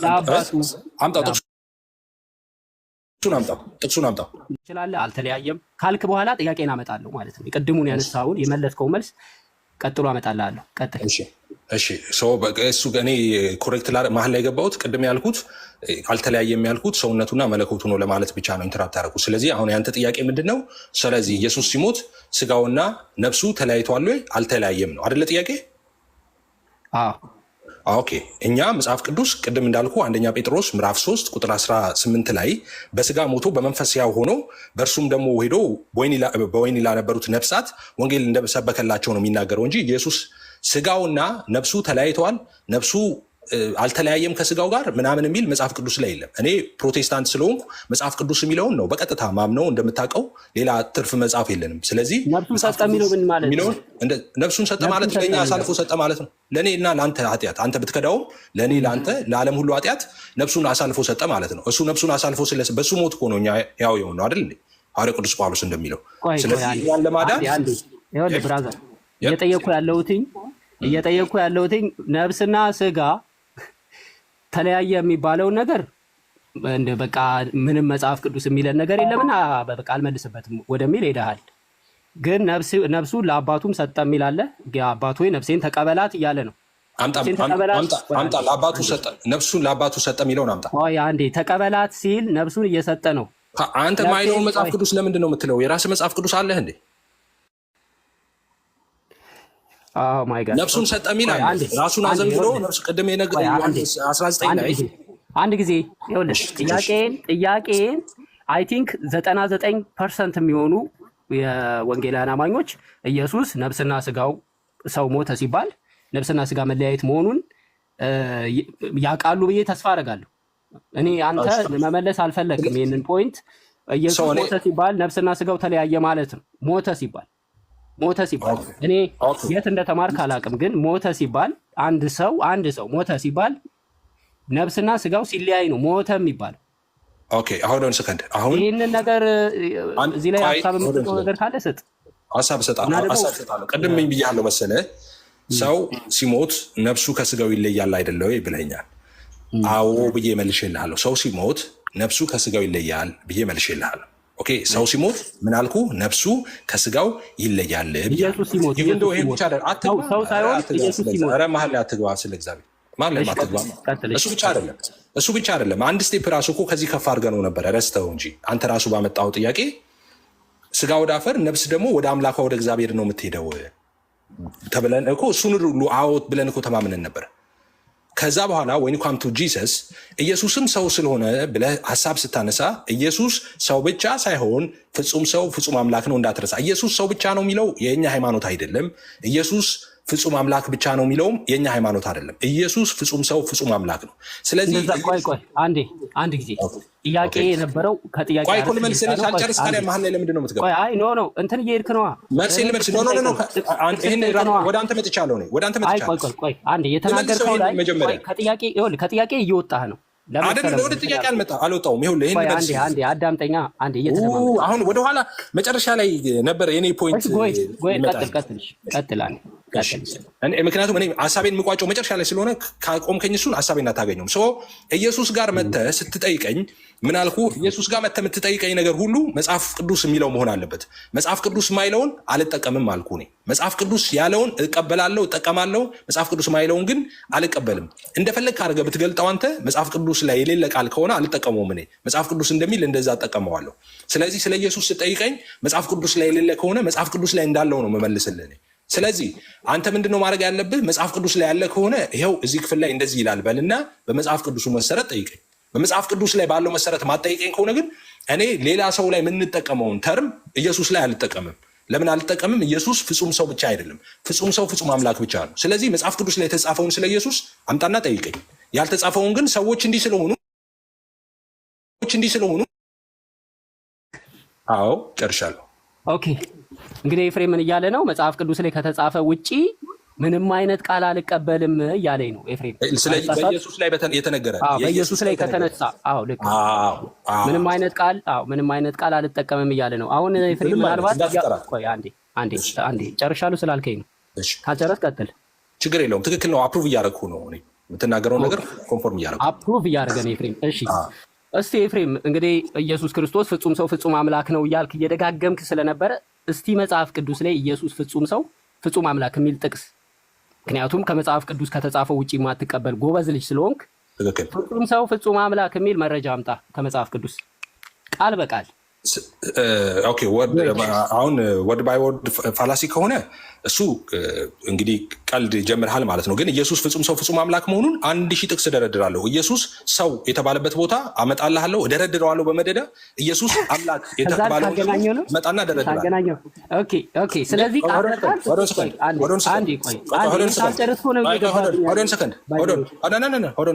አምጣው። ትችላለህ። አልተለያየም ካልክ በኋላ ጥያቄን አመጣለሁ ማለት ነው። የቅድሙን ያነሳውን የመለስከው መልስ ቀጥሎ አመጣልሃለሁ። ቀጥል። እሺ እሱ እኔ ኮሬክት መሀል ላይ የገባሁት ቅድም ያልኩት አልተለያየም ያልኩት ሰውነቱና መለኮቱ ነው ለማለት ብቻ ነው ኢንተራፕት ያደረኩት። ስለዚህ አሁን ያንተ ጥያቄ ምንድን ነው? ስለዚህ ኢየሱስ ሲሞት ስጋውና ነፍሱ ተለያይተዋል ወይ? አልተለያየም ነው አይደለ ጥያቄ? ኦኬ። እኛ መጽሐፍ ቅዱስ ቅድም እንዳልኩ አንደኛ ጴጥሮስ ምዕራፍ 3 ቁጥር 18 ላይ በስጋ ሞቶ በመንፈስ ሕያው ሆኖ በእርሱም ደግሞ ሄዶ በወህኒ ላነበሩት ነፍሳት ወንጌል እንደሰበከላቸው ነው የሚናገረው እንጂ ኢየሱስ ስጋውና ነፍሱ ተለያይተዋል፣ ነፍሱ አልተለያየም ከስጋው ጋር ምናምን የሚል መጽሐፍ ቅዱስ ላይ የለም። እኔ ፕሮቴስታንት ስለሆንኩ መጽሐፍ ቅዱስ የሚለውን ነው በቀጥታ ማምነው። እንደምታውቀው ሌላ ትርፍ መጽሐፍ የለንም። ስለዚህ ነፍሱን ሰጠ የሚለው ምን ማለት ነው? ነፍሱን ሰጠ ማለት ለእኛ አሳልፎ ሰጠ ማለት ነው። ለእኔ እና ለአንተ ኃጢአት አንተ ብትከዳውም ለእኔ ለአንተ ለዓለም ሁሉ ኃጢአት ነፍሱን አሳልፎ ሰጠ ማለት ነው። እሱ ነፍሱን አሳልፎ በእሱ ሞት እኮ ነው እኛ ያው የሆነው አይደል? ሐዋርያው ቅዱስ ጳውሎስ እንደሚለው። ስለዚህ ያን ለማዳን ይኸውልህ ብራዘር እየጠየኩ ያለሁትኝ ነፍስና ስጋ ተለያየ የሚባለውን ነገር እንደ በቃ ምንም መጽሐፍ ቅዱስ የሚለን ነገር የለምና በቃ አልመልስበትም ወደሚል ሄደሃል። ግን ነፍሱ ለአባቱም ሰጠ የሚል አለ። አባቱ ወይ ነፍሴን ተቀበላት እያለ ነው። አምጣ ለአባቱ ሰጠ፣ ነፍሱን ለአባቱ ሰጠ የሚለውን አምጣ። አንዴ ተቀበላት ሲል ነፍሱን እየሰጠ ነው። አንተ ማይለውን መጽሐፍ ቅዱስ ለምንድን ነው የምትለው? የራስህ መጽሐፍ ቅዱስ አለህ እንዴ? ነፍሱን ሰጠ የሚል አለ። ራሱን አዘንብሎ ነፍሱ ቅድም ዮሐንስ 19 ላይ አንድ ጊዜ ይኸውልህ ጥያቄን አይ ቲንክ 99% የሚሆኑ የወንጌላውያን አማኞች ኢየሱስ ነፍስና ስጋው ሰው ሞተ ሲባል ነፍስና ስጋ መለያየት መሆኑን ያውቃሉ ብዬ ተስፋ አደርጋለሁ። እኔ አንተ መመለስ አልፈለግም ይህንን ፖይንት። ኢየሱስ ሞተ ሲባል ነፍስና ስጋው ተለያየ ማለት ነው። ሞተ ሲባል እኔ የት እንደተማርክ አላውቅም፣ ግን ሞተ ሲባል አንድ ሰው ሞተ ሲባል ነፍስና ስጋው ሲለያይ ነው ሞተ የሚባለው። ኦኬ አሁን ሰከንድ አሁን ይህንን ነገር እዚህ ላይ ሀሳብ የምትሰጠው ነገር ካለ ስጥ። ሀሳብ እሰጣለሁ። ቅድም ምን ብያለሁ መሰለህ? ሰው ሲሞት ነፍሱ ከስጋው ይለያል አይደለ ወይ ብለኛል። አዎ ብዬ መልሼልሃለሁ። ሰው ሲሞት ነፍሱ ከስጋው ይለያል ብዬ መልሼልሃለሁ። ኦኬ ሰው ሲሞት ምን አልኩ? ነፍሱ ከስጋው ይለያል። ኢየሱስ ሲሞት ሰው ሳይሆን ኢየሱስ ሲሞት። ኧረ መሀል ላይ አትግባ፣ ስለ እግዚአብሔር መሀል ላይ አትግባ። እሱ ብቻ አይደለም አንድ ስቴፕ ራሱ እኮ ከዚህ ከፍ አድርገህ ነው ነበረ ረስተው እንጂ አንተ ራሱ ባመጣው ጥያቄ ስጋ ወደ አፈር ነፍስ ደግሞ ወደ አምላኳ ወደ እግዚአብሔር ነው የምትሄደው ተብለን እኮ እሱን ሁሉ አዎት ብለን እኮ ተማምነን ነበር። ከዛ በኋላ ወይን ካም ቱ ጂሰስ ኢየሱስም ሰው ስለሆነ ብለህ ሀሳብ ስታነሳ ኢየሱስ ሰው ብቻ ሳይሆን ፍጹም ሰው ፍጹም አምላክ ነው እንዳትረሳ። ኢየሱስ ሰው ብቻ ነው የሚለው የእኛ ሃይማኖት አይደለም። ኢየሱስ ፍጹም አምላክ ብቻ ነው የሚለውም የእኛ ሃይማኖት አይደለም። ኢየሱስ ፍጹም ሰው ፍጹም አምላክ ነው። ስለዚህ ቆይ አንድ ጊዜ ጥያቄ የነበረው ከጥያቄ ቆይ እኮ ልመልስ ካልጨርስ ታዲያ መሀል ላይ ለምንድን ነው የምትገባው? ቆይ አይ ኖ እንትን እየሄድክ ነዋ። መልስ ልመልስ ይሄን ወደ አንተ መጥቻለሁ እኔ ወደ አንተ መጥቻለሁ። ቆይ አንዴ የተናገርከው ላይ ከጥያቄ እየወጣህ ነው አይደል? ወደ ጥያቄ አልወጣሁም። ይኸውልህ ይሄን መልስ አንዴ አዳምጠኛ። አንዴ እየተደማመጥኩ አሁን ወደ ኋላ መጨረሻ ላይ ነበር የኔ ፖይንት። ቆይ ቀጥል። ምክንያቱም እኔ ሀሳቤን የምቋጨው መጨረሻ ላይ ስለሆነ ካቆምከኝ እሱን ሀሳቤን አታገኘውም። ኢየሱስ ጋር መተህ ስትጠይቀኝ ምን አልኩ? ኢየሱስ ጋር መተህ የምትጠይቀኝ ነገር ሁሉ መጽሐፍ ቅዱስ የሚለው መሆን አለበት። መጽሐፍ ቅዱስ ማይለውን አልጠቀምም አልኩ። እኔ መጽሐፍ ቅዱስ ያለውን እቀበላለሁ፣ እጠቀማለሁ። መጽሐፍ ቅዱስ ማይለውን ግን አልቀበልም። እንደፈለግ አድርገህ ብትገልጠው አንተ መጽሐፍ ቅዱስ ላይ የሌለ ቃል ከሆነ አልጠቀመውም። እኔ መጽሐፍ ቅዱስ እንደሚል እንደዛ እጠቀመዋለሁ። ስለዚህ ስለ ኢየሱስ ስጠይቀኝ መጽሐፍ ቅዱስ ላይ የሌለ ከሆነ መጽሐፍ ቅዱስ ላይ እንዳለው ነው መመልስልህ። ስለዚህ አንተ ምንድነው ማድረግ ያለብህ? መጽሐፍ ቅዱስ ላይ ያለ ከሆነ ይኸው እዚህ ክፍል ላይ እንደዚህ ይላል በልና በመጽሐፍ ቅዱሱ መሰረት ጠይቀኝ። በመጽሐፍ ቅዱስ ላይ ባለው መሰረት ማጠይቀኝ ከሆነ ግን እኔ ሌላ ሰው ላይ የምንጠቀመውን ተርም ኢየሱስ ላይ አልጠቀምም። ለምን አልጠቀምም? ኢየሱስ ፍጹም ሰው ብቻ አይደለም፣ ፍጹም ሰው ፍጹም አምላክ ብቻ ነው። ስለዚህ መጽሐፍ ቅዱስ ላይ የተጻፈውን ስለ ኢየሱስ አምጣና ጠይቀኝ። ያልተጻፈውን ግን ሰዎች እንዲህ ስለሆኑ አዎ ጨርሻለሁ። ኦኬ እንግዲህ ኤፍሬም ምን እያለ ነው? መጽሐፍ ቅዱስ ላይ ከተጻፈ ውጪ ምንም አይነት ቃል አልቀበልም እያለኝ ነው ኤፍሬም። በኢየሱስ ላይ የተነገረ በኢየሱስ ላይ ከተነሳ ልክ ምንም አይነት ቃል አልጠቀምም እያለ ነው። አሁን ኤፍሬም ምናልባት አንዴ ጨርሻለሁ ስላልከኝ ነው። ካልጨረስ ቀጥል። ችግር የለውም። ትክክል ነው። አፕሩቭ እያደረግኩ ነው። የምትናገረው ነገር ኮንፎርም እያደረግኩ አፕሩቭ እያደረገ ነው ኤፍሬም። እሺ እስቲ ኤፍሬም እንግዲህ ኢየሱስ ክርስቶስ ፍጹም ሰው ፍጹም አምላክ ነው እያልክ እየደጋገምክ ስለነበረ እስቲ መጽሐፍ ቅዱስ ላይ ኢየሱስ ፍጹም ሰው ፍጹም አምላክ የሚል ጥቅስ፣ ምክንያቱም ከመጽሐፍ ቅዱስ ከተጻፈው ውጪ የማትቀበል ጎበዝ ልጅ ስለሆንክ ፍጹም ሰው ፍጹም አምላክ የሚል መረጃ አምጣ ከመጽሐፍ ቅዱስ ቃል በቃል። ኦኬ አሁን ወርድ ባይ ወርድ ፋላሲ ከሆነ እሱ እንግዲህ ቀልድ ጀምርሃል ማለት ነው። ግን ኢየሱስ ፍጹም ሰው ፍጹም አምላክ መሆኑን 1000 ጥቅስ እደረድራለሁ። ኢየሱስ ሰው የተባለበት ቦታ አመጣልሃለሁ፣ እደረድረዋለሁ በመደዳ። ኢየሱስ አምላክ የተባለው መጣና እደረድራለሁ። ኦኬ ስለዚህ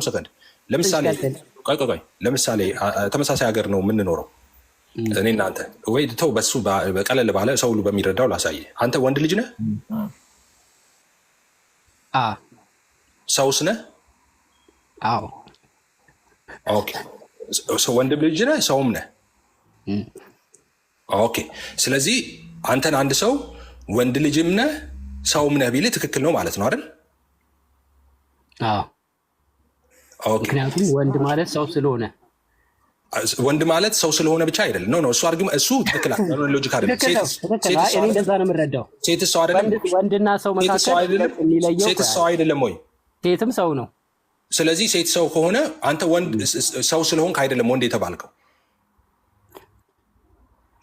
ሰከንድ ለምሳሌ ተመሳሳይ ሀገር ነው የምንኖረው እኔ እናንተ ወይ ተው፣ በሱ በቀለል ባለ ሰው ሁሉ በሚረዳው ላሳየ። አንተ ወንድ ልጅ ነህ? ሰውስ ነህ? አዎ። ኦኬ ወንድ ልጅ ነህ፣ ሰውም ነህ። ኦኬ ስለዚህ አንተን አንድ ሰው ወንድ ልጅም ነህ ሰውም ነህ ቢልህ ትክክል ነው ማለት ነው አይደል? አዎ። ምክንያቱም ወንድ ማለት ሰው ስለሆነ ወንድ ማለት ሰው ስለሆነ ብቻ አይደለም። ኖ እሱ አርጊመንት እሱ ትክክል ሎጂክ አይደለም። እኔ እንደዛ ነው የምረዳው። ሴት ሰው አይደለም? ወንድና ሰው መካከል የሚለየው ሴት ሰው አይደለም ወይ? ሴትም ሰው ነው። ስለዚህ ሴት ሰው ከሆነ አንተ ወንድ ሰው ስለሆንክ አይደለም ወንድ የተባልከው።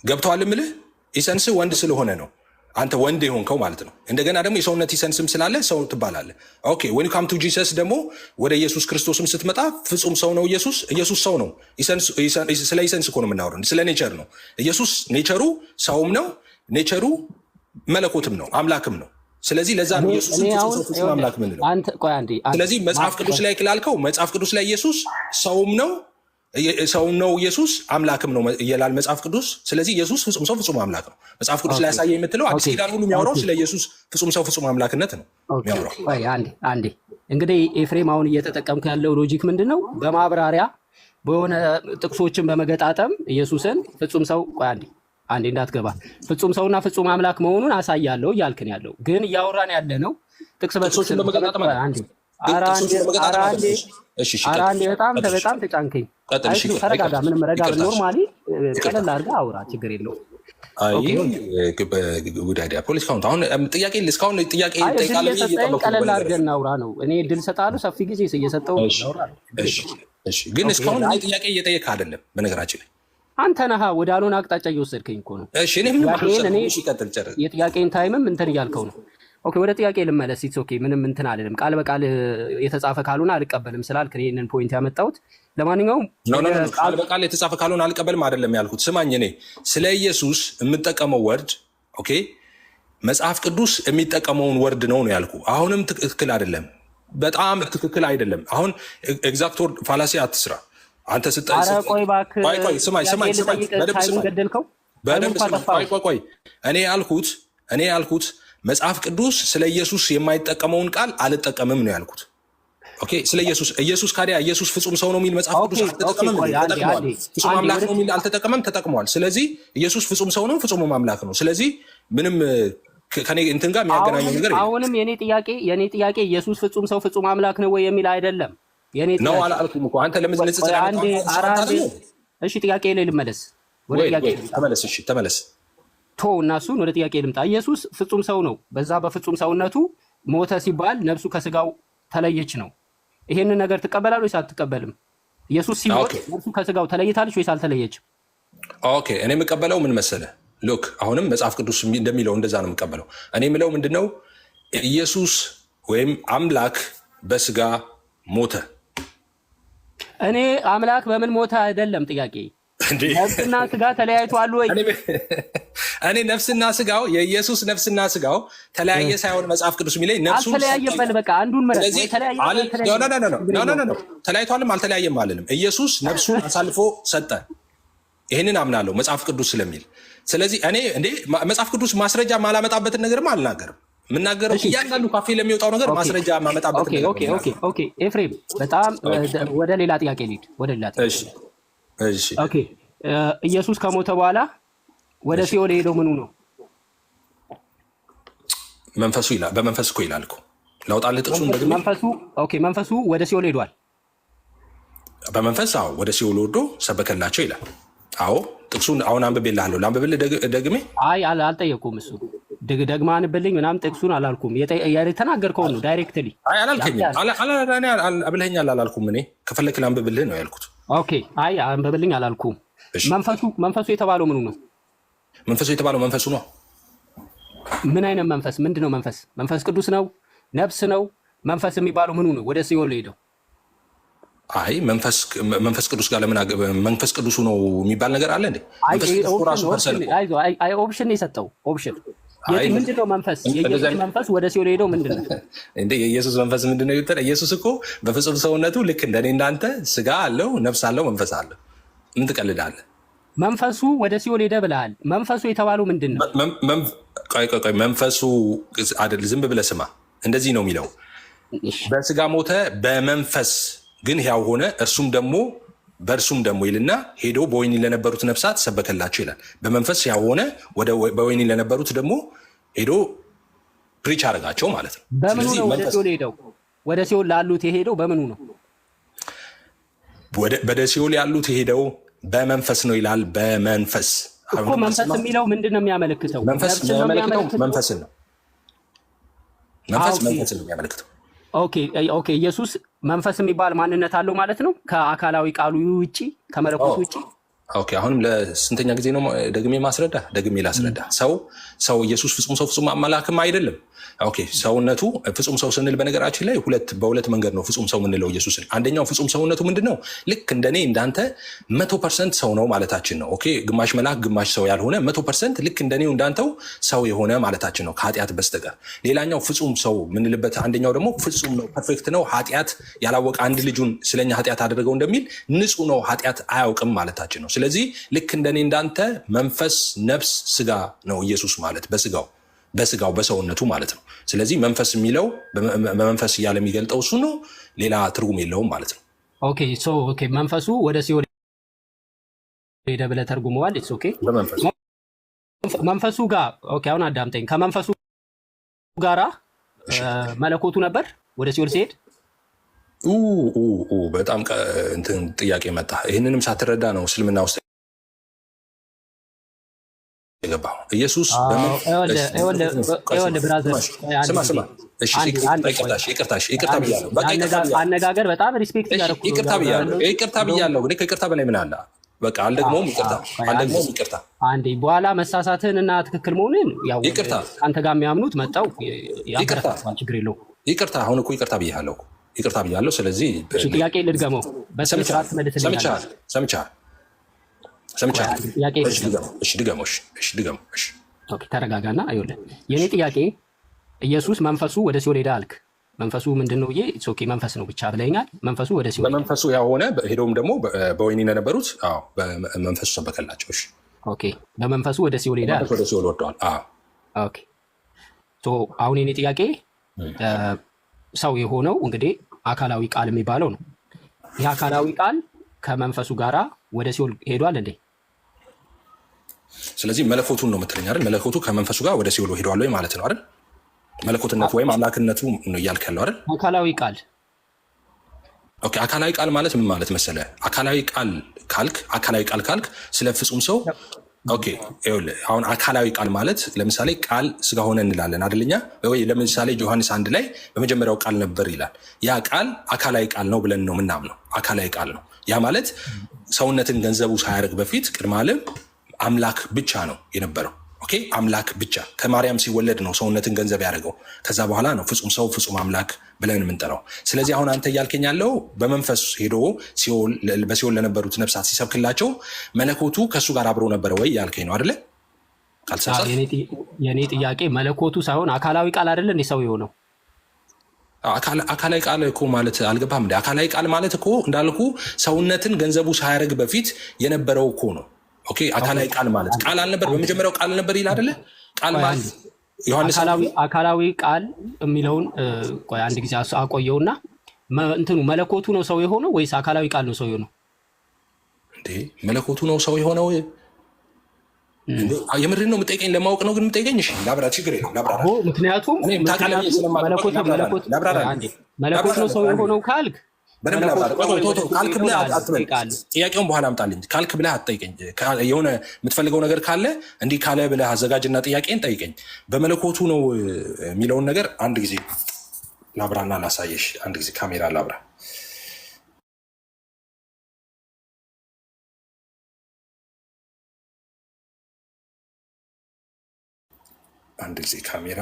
ገብቶሃል የምልህ? ኢሰንስ ወንድ ስለሆነ ነው አንተ ወንድ የሆንከው ማለት ነው። እንደገና ደግሞ የሰውነት ኢሰንስም ስላለ ሰው ትባላለህ። ኦኬ ዌን ዩ ካም ቱ ጂሰስ ደግሞ ወደ ኢየሱስ ክርስቶስም ስትመጣ ፍጹም ሰው ነው ኢየሱስ ሰው ነው። ስለ ኢሰንስ እኮ ነው የምናወራው፣ ስለ ኔቸር ነው። ኢየሱስ ኔቸሩ ሰውም ነው፣ ኔቸሩ መለኮትም ነው፣ አምላክም ነው። ስለዚህ ለዛ ነው ኢየሱስ ፍጹም አምላክ ምንለው። ስለዚህ መጽሐፍ ቅዱስ ላይ ክላልከው መጽሐፍ ቅዱስ ላይ ኢየሱስ ሰውም ነው ኢየሱስ አምላክም ነው ይላል መጽሐፍ ቅዱስ። ስለዚህ ኢየሱስ ፍጹም ሰው ፍጹም አምላክ ነው። መጽሐፍ ቅዱስ ላይ ያሳየ የምትለው አዲስ ኪዳን ሁሉ የሚያወራው ስለ ኢየሱስ ፍጹም ሰው ፍጹም አምላክነት ነው የሚያወራው። አንዴ እንግዲህ ኤፍሬም አሁን እየተጠቀምክ ያለው ሎጂክ ምንድን ነው? በማብራሪያ በሆነ ጥቅሶችን በመገጣጠም ኢየሱስን ፍጹም ሰው አንዴ እንዳትገባ ፍጹም ሰውና ፍጹም አምላክ መሆኑን አሳያለሁ እያልክን ያለው ግን እያወራን ያለ ነው ጥቅስ በጥቅስ በመገጣጠም አንዴ በጣም ተጫንከኝ። ተረጋጋ። ምንም ረጋ ኖርማሊ ቀለል አድርገህ አውራ፣ ችግር የለውም። ፖለቲካውን አሁን ጥያቄ እስካሁን ጥያቄ ቀለል አድርገህ እናውራ ነው። እኔ እድል እሰጥሃለሁ፣ ሰፊ ጊዜ እየሰጠሁ ግን እስካሁን ጥያቄ እየጠየቅህ አይደለም። በነገራችን ላይ አንተ ነህ ወደ አልሆነ አቅጣጫ እየወሰድከኝ እኮ ነው። የጥያቄን ታይምም እንትን እያልከው ነው። ኦኬ ወደ ጥያቄ ልመለስ። ኢትስ ኦኬ ምንም እንትን አልልም። ቃል በቃል የተጻፈ ካልሆነ አልቀበልም ስላልክ ይህንን ፖይንት ያመጣሁት። ለማንኛውም ቃል በቃል የተጻፈ ካልሆነ አልቀበልም አይደለም ያልኩት። ስማኝ፣ እኔ ስለ ኢየሱስ የምጠቀመው ወርድ ኦኬ መጽሐፍ ቅዱስ የሚጠቀመውን ወርድ ነው ያልኩ። አሁንም ትክክል አይደለም፣ በጣም ትክክል አይደለም። አሁን ኤግዛክት ወርድ ፋላሲ አትስራ አንተ ቆይ እኔ ያልኩት መጽሐፍ ቅዱስ ስለ ኢየሱስ የማይጠቀመውን ቃል አልጠቀምም ነው ያልኩት። ኦኬ ስለ ኢየሱስ ካዲያ ኢየሱስ ፍጹም ሰው ነው የሚል መጽሐፍ ቅዱስ አልተጠቀመም፣ ተጠቅሟል። ፍጹም አምላክ ነው የሚል አልተጠቀመም፣ ተጠቅሟል። ስለዚህ ኢየሱስ ፍጹም ሰው ነው፣ ፍጹም አምላክ ነው። ስለዚህ ምንም ከኔ እንትን ጋር የሚያገናኘው ነገር አሁንም የኔ ጥያቄ ኢየሱስ ፍጹም ሰው ፍጹም አምላክ ነው ወይ የሚል አይደለም። የኔ ነው አላልኩም እኮ አንተ ለምን ንጽጽር እሺ ጥያቄ ላይ ልመለስ። ወደ ጥያቄ ተመለስ። እሺ ተመለስ። እና እሱን ወደ ጥያቄ ልምጣ። ኢየሱስ ፍጹም ሰው ነው። በዛ በፍጹም ሰውነቱ ሞተ ሲባል ነፍሱ ከስጋው ተለየች ነው። ይሄንን ነገር ትቀበላለህ ወይስ አትቀበልም? ኢየሱስ ሲሞት ነፍሱ ከስጋው ተለይታለች ወይስ አልተለየችም? ኦኬ እኔ የምቀበለው ምን መሰለህ? ሉክ አሁንም መጽሐፍ ቅዱስ እንደሚለው እንደዛ ነው የምቀበለው። እኔ የምለው ምንድነው ኢየሱስ ወይም አምላክ በስጋ ሞተ። እኔ አምላክ በምን ሞተ አይደለም ጥያቄ። ነፍስና ስጋ ተለያይቷል ወይ? እኔ ነፍስና ስጋው የኢየሱስ ነፍስና ስጋው ተለያየ ሳይሆን መጽሐፍ ቅዱስ የሚለኝ ነፍሱ አልተለያየም። በቃ አንዱን ምረጥ። ተለያይቷልም አልተለያየም አለንም። ኢየሱስ ነፍሱን አሳልፎ ሰጠ። ይህንን አምናለሁ መጽሐፍ ቅዱስ ስለሚል። ስለዚህ እኔ መጽሐፍ ቅዱስ ማስረጃ ማላመጣበትን ነገርም አልናገርም። የምናገረው እያንዳንዱ ካፌ ለሚወጣው ነገር ማስረጃ ማመጣበት ነገር። ኦኬ ኤፍሬም፣ በጣም ወደ ሌላ ጥያቄ ልሂድ። ወደ ሌላ ጥያቄ። እሺ ኦኬ ኢየሱስ ከሞተ በኋላ ወደ ሲኦል ሄደው ምኑ ነው? መንፈሱ ይላል። በመንፈስ እኮ ይላል እኮ ላውጣልህ ጥቅሱን ደግሞ መንፈሱ ወደ ሲኦል ሄዷል። በመንፈስ ወደ ሲኦል ወርዶ ሰበከላቸው ይላል። አዎ ጥቅሱን አሁን አንብቤልሃለሁ። ላንብብልህ ደግሜ? አይ አልጠየቁም። እሱ ደግማ አንብልኝ ምናምን ጥቅሱን አላልኩም። የተናገርከውን ነው ዳይሬክትሊ። አይ አላልከኝም። ብለኸኛል አላልኩም። እኔ ከፈለክ ላንብብልህ ነው ያልኩት። ኦኬ አይ አንብብልኝ አላልኩም። መንፈሱ የተባለው ምኑ ነው? መንፈሱ የተባለው መንፈሱ ነው። ምን አይነት መንፈስ? ምንድን ነው መንፈስ? መንፈስ ቅዱስ ነው? ነፍስ ነው? መንፈስ የሚባለው ምኑ ነው? ወደ ሲኦል ሄደው አይ መንፈስ ቅዱስ ጋር ለምን መንፈስ ቅዱሱ ነው የሚባል ነገር አለ እንዴ? ኦፕሽን የሰጠው ኦፕሽን ምንድን ነው? መንፈስ የኢየሱስ መንፈስ ወደ ሲኦል ሄደው ምንድን ነው እንዴ? የኢየሱስ መንፈስ ምንድን ነው ይወጣ? ኢየሱስ እኮ በፍጹም ሰውነቱ ልክ እንደኔ እንዳንተ ስጋ አለው፣ ነፍስ አለው፣ መንፈስ አለው። ምን ትቀልዳለህ? መንፈሱ ወደ ሲኦል ሄደ ብለሃል። መንፈሱ የተባለው ምንድን ነው? ቆይ መንፈሱ አይደል? ዝም ብለህ ስማ። እንደዚህ ነው የሚለው በስጋ ሞተ በመንፈስ ግን ሕያው ሆነ፣ እርሱም ደግሞ በእርሱም ደግሞ ይልና ሄዶ በወህኒ ለነበሩት ነፍሳት ሰበከላቸው ይላል። በመንፈስ ሕያው ሆነ፣ በወህኒ ለነበሩት ደግሞ ሄዶ ፕሪች አደረጋቸው ማለት ነው። በምኑ ነው ወደ ሲኦል ሄደው? ወደ ሲኦል ላሉት የሄደው በምኑ ነው? ወደ ሲኦል ያሉት የሄደው በመንፈስ ነው ይላል። በመንፈስ እኮ መንፈስ የሚለው ምንድን ነው የሚያመለክተው? መንፈስ የሚያመለክተው መንፈስን ነው። መንፈስን ነው የሚያመለክተው። ኦኬ ኢየሱስ መንፈስ የሚባል ማንነት አለው ማለት ነው፣ ከአካላዊ ቃሉ ውጪ፣ ከመለኮቱ ውጪ። ኦኬ አሁንም ለስንተኛ ጊዜ ነው ደግሜ ላስረዳ። ሰው ኢየሱስ ፍጹም ሰው ፍጹም አምላክም አይደለም። ኦኬ ሰውነቱ ፍጹም ሰው ስንል በነገራችን ላይ በሁለት መንገድ ነው ፍጹም ሰው የምንለው ኢየሱስን። አንደኛው ፍጹም ሰውነቱ ምንድን ነው? ልክ እንደኔ እንዳንተ 100% ሰው ነው ማለታችን ነው። ኦኬ ግማሽ መልአክ ግማሽ ሰው ያልሆነ 100% ልክ እንደኔው እንዳንተው ሰው የሆነ ማለታችን ነው ከኃጢአት በስተቀር። ሌላኛው ፍጹም ሰው የምንልበት አንደኛው ደግሞ ፍጹም ነው፣ ፐርፌክት ነው፣ ኃጢአት ያላወቀ አንድ ልጁን ስለኛ ኃጢአት አደረገው እንደሚል ንጹህ ነው፣ ኃጢአት አያውቅም ማለታችን ነው። ስለዚህ ልክ እንደኔ እንዳንተ መንፈስ፣ ነፍስ፣ ስጋ ነው ኢየሱስ ማለት በስጋው በሰውነቱ ማለት ነው። ስለዚህ መንፈስ የሚለው በመንፈስ እያለ የሚገልጠው እሱ ነው፣ ሌላ ትርጉም የለውም ማለት ነው። ኦኬ መንፈሱ ወደ ሲኦል ሄደ ብለህ ተርጉመዋል። መንፈሱ ጋር አሁን አዳምጠኝ። ከመንፈሱ ጋራ መለኮቱ ነበር ወደ ሲኦል ሲሄድ። በጣም እንትን ጥያቄ መጣ። ይህንንም ሳትረዳ ነው እስልምና ውስጥ የገባው። ኢየሱስ አነጋገር በጣም ሪስፔክት ያደረኩ ይቅርታ ብያለሁ። ከይቅርታ በላይ ምን አለ? በቃ አልደግሞም። ይቅርታ አንዴ በኋላ መሳሳትህን እና ትክክል መሆንን ያው አንተ ጋር የሚያምኑት መጣው ያበረታታል። ችግር የለውም። ይቅርታ አሁን እኮ ይቅርታ ብያለሁ። ስለዚህ ጥያቄ ልድገመው። በስርዓት መልስልኝ። ድገመው። ተረጋጋና አይወለ የኔ ጥያቄ ኢየሱስ መንፈሱ ወደ ሲኦል ሄደ አልክ። መንፈሱ ምንድን ነው? መንፈስ ነው ብቻ ብለኛል። መንፈሱ ወደ ሲኦል በመንፈሱ ያሆነ ሄዶም ደግሞ በወህኒ ለነበሩት በመንፈሱ ሰበከላቸው። በመንፈሱ ወደ ሲኦል ሄደ፣ ወደ ሲኦል ወርደዋል። አሁን የኔ ጥያቄ ሰው የሆነው እንግዲህ አካላዊ ቃል የሚባለው ነው። ይህ አካላዊ ቃል ከመንፈሱ ጋራ ወደ ሲኦል ሄዷል እንዴ? ስለዚህ መለኮቱን ነው የምትለኝ አይደል? መለኮቱ ከመንፈሱ ጋር ወደ ሲኦል ሄዷል ወይ ማለት ነው አይደል? መለኮትነቱ ወይም አምላክነቱ ነው እያልክ ያለው አይደል? አካላዊ ቃል ኦኬ። አካላዊ ቃል ማለት ምን ማለት መሰለ? አካላዊ ቃል ካልክ ስለ ፍጹም ሰው ኦኬ። ይኸውልህ አሁን አካላዊ ቃል ማለት ለምሳሌ ቃል ስጋ ሆነ እንላለን አይደለኛ? ወይ ለምሳሌ ዮሐንስ 1 ላይ በመጀመሪያው ቃል ነበር ይላል። ያ ቃል አካላዊ ቃል ነው ብለን ነው ምናምነው። አካላዊ ቃል ነው። ያ ማለት ሰውነትን ገንዘቡ ሳያደርግ በፊት ቅድመ ዓለም አምላክ ብቻ ነው የነበረው። ኦኬ አምላክ ብቻ ከማርያም ሲወለድ ነው ሰውነትን ገንዘብ ያደረገው። ከዛ በኋላ ነው ፍጹም ሰው ፍጹም አምላክ ብለን የምንጠራው። ስለዚህ አሁን አንተ እያልከኝ ያለው በመንፈስ ሄዶ በሲኦል ለነበሩት ነፍሳት ሲሰብክላቸው መለኮቱ ከእሱ ጋር አብሮ ነበረ ወይ ያልከኝ ነው አይደለ? የኔ ጥያቄ መለኮቱ ሳይሆን አካላዊ ቃል አይደለ እንዴ ሰው የሆነው? አካላዊ ቃል እኮ ማለት አልገባም እንዴ? አካላዊ ቃል ማለት እኮ እንዳልኩ ሰውነትን ገንዘቡ ሳያደርግ በፊት የነበረው እኮ ነው። ኦኬ አካላዊ ቃል ማለት ቃል አልነበር? በመጀመሪያው ቃል ነበር ይል አይደለ? ቃል ማለት ዮሐንስ አካላዊ ቃል የሚለውን ቆይ አንድ ጊዜ አቆየውና እንትኑ መለኮቱ ነው ሰው የሆነው ወይስ አካላዊ ቃል ነው ሰው የሆነው? እንዴ መለኮቱ ነው ሰው የሆነው? የምድር ነው የምጠይቀኝ? ለማወቅ ነው ግን የምጠይቀኝ? እሺ ላብራ፣ ችግር የለም ላብራ። ምክንያቱም መለኮት ነው ሰው የሆነው ካልክ ካልክ ብለህ አትበል። ጥያቄውን በኋላ አምጣልኝ። ካልክ ብለህ አትጠይቀኝ። የሆነ የምትፈልገው ነገር ካለ እንዲህ ካለ ብለህ አዘጋጅና ጥያቄን ጠይቀኝ። በመለኮቱ ነው የሚለውን ነገር አንድ ጊዜ ላብራና ላሳየሽ። አንድ ጊዜ ካሜራ ላብራ። አንድ ጊዜ ካሜራ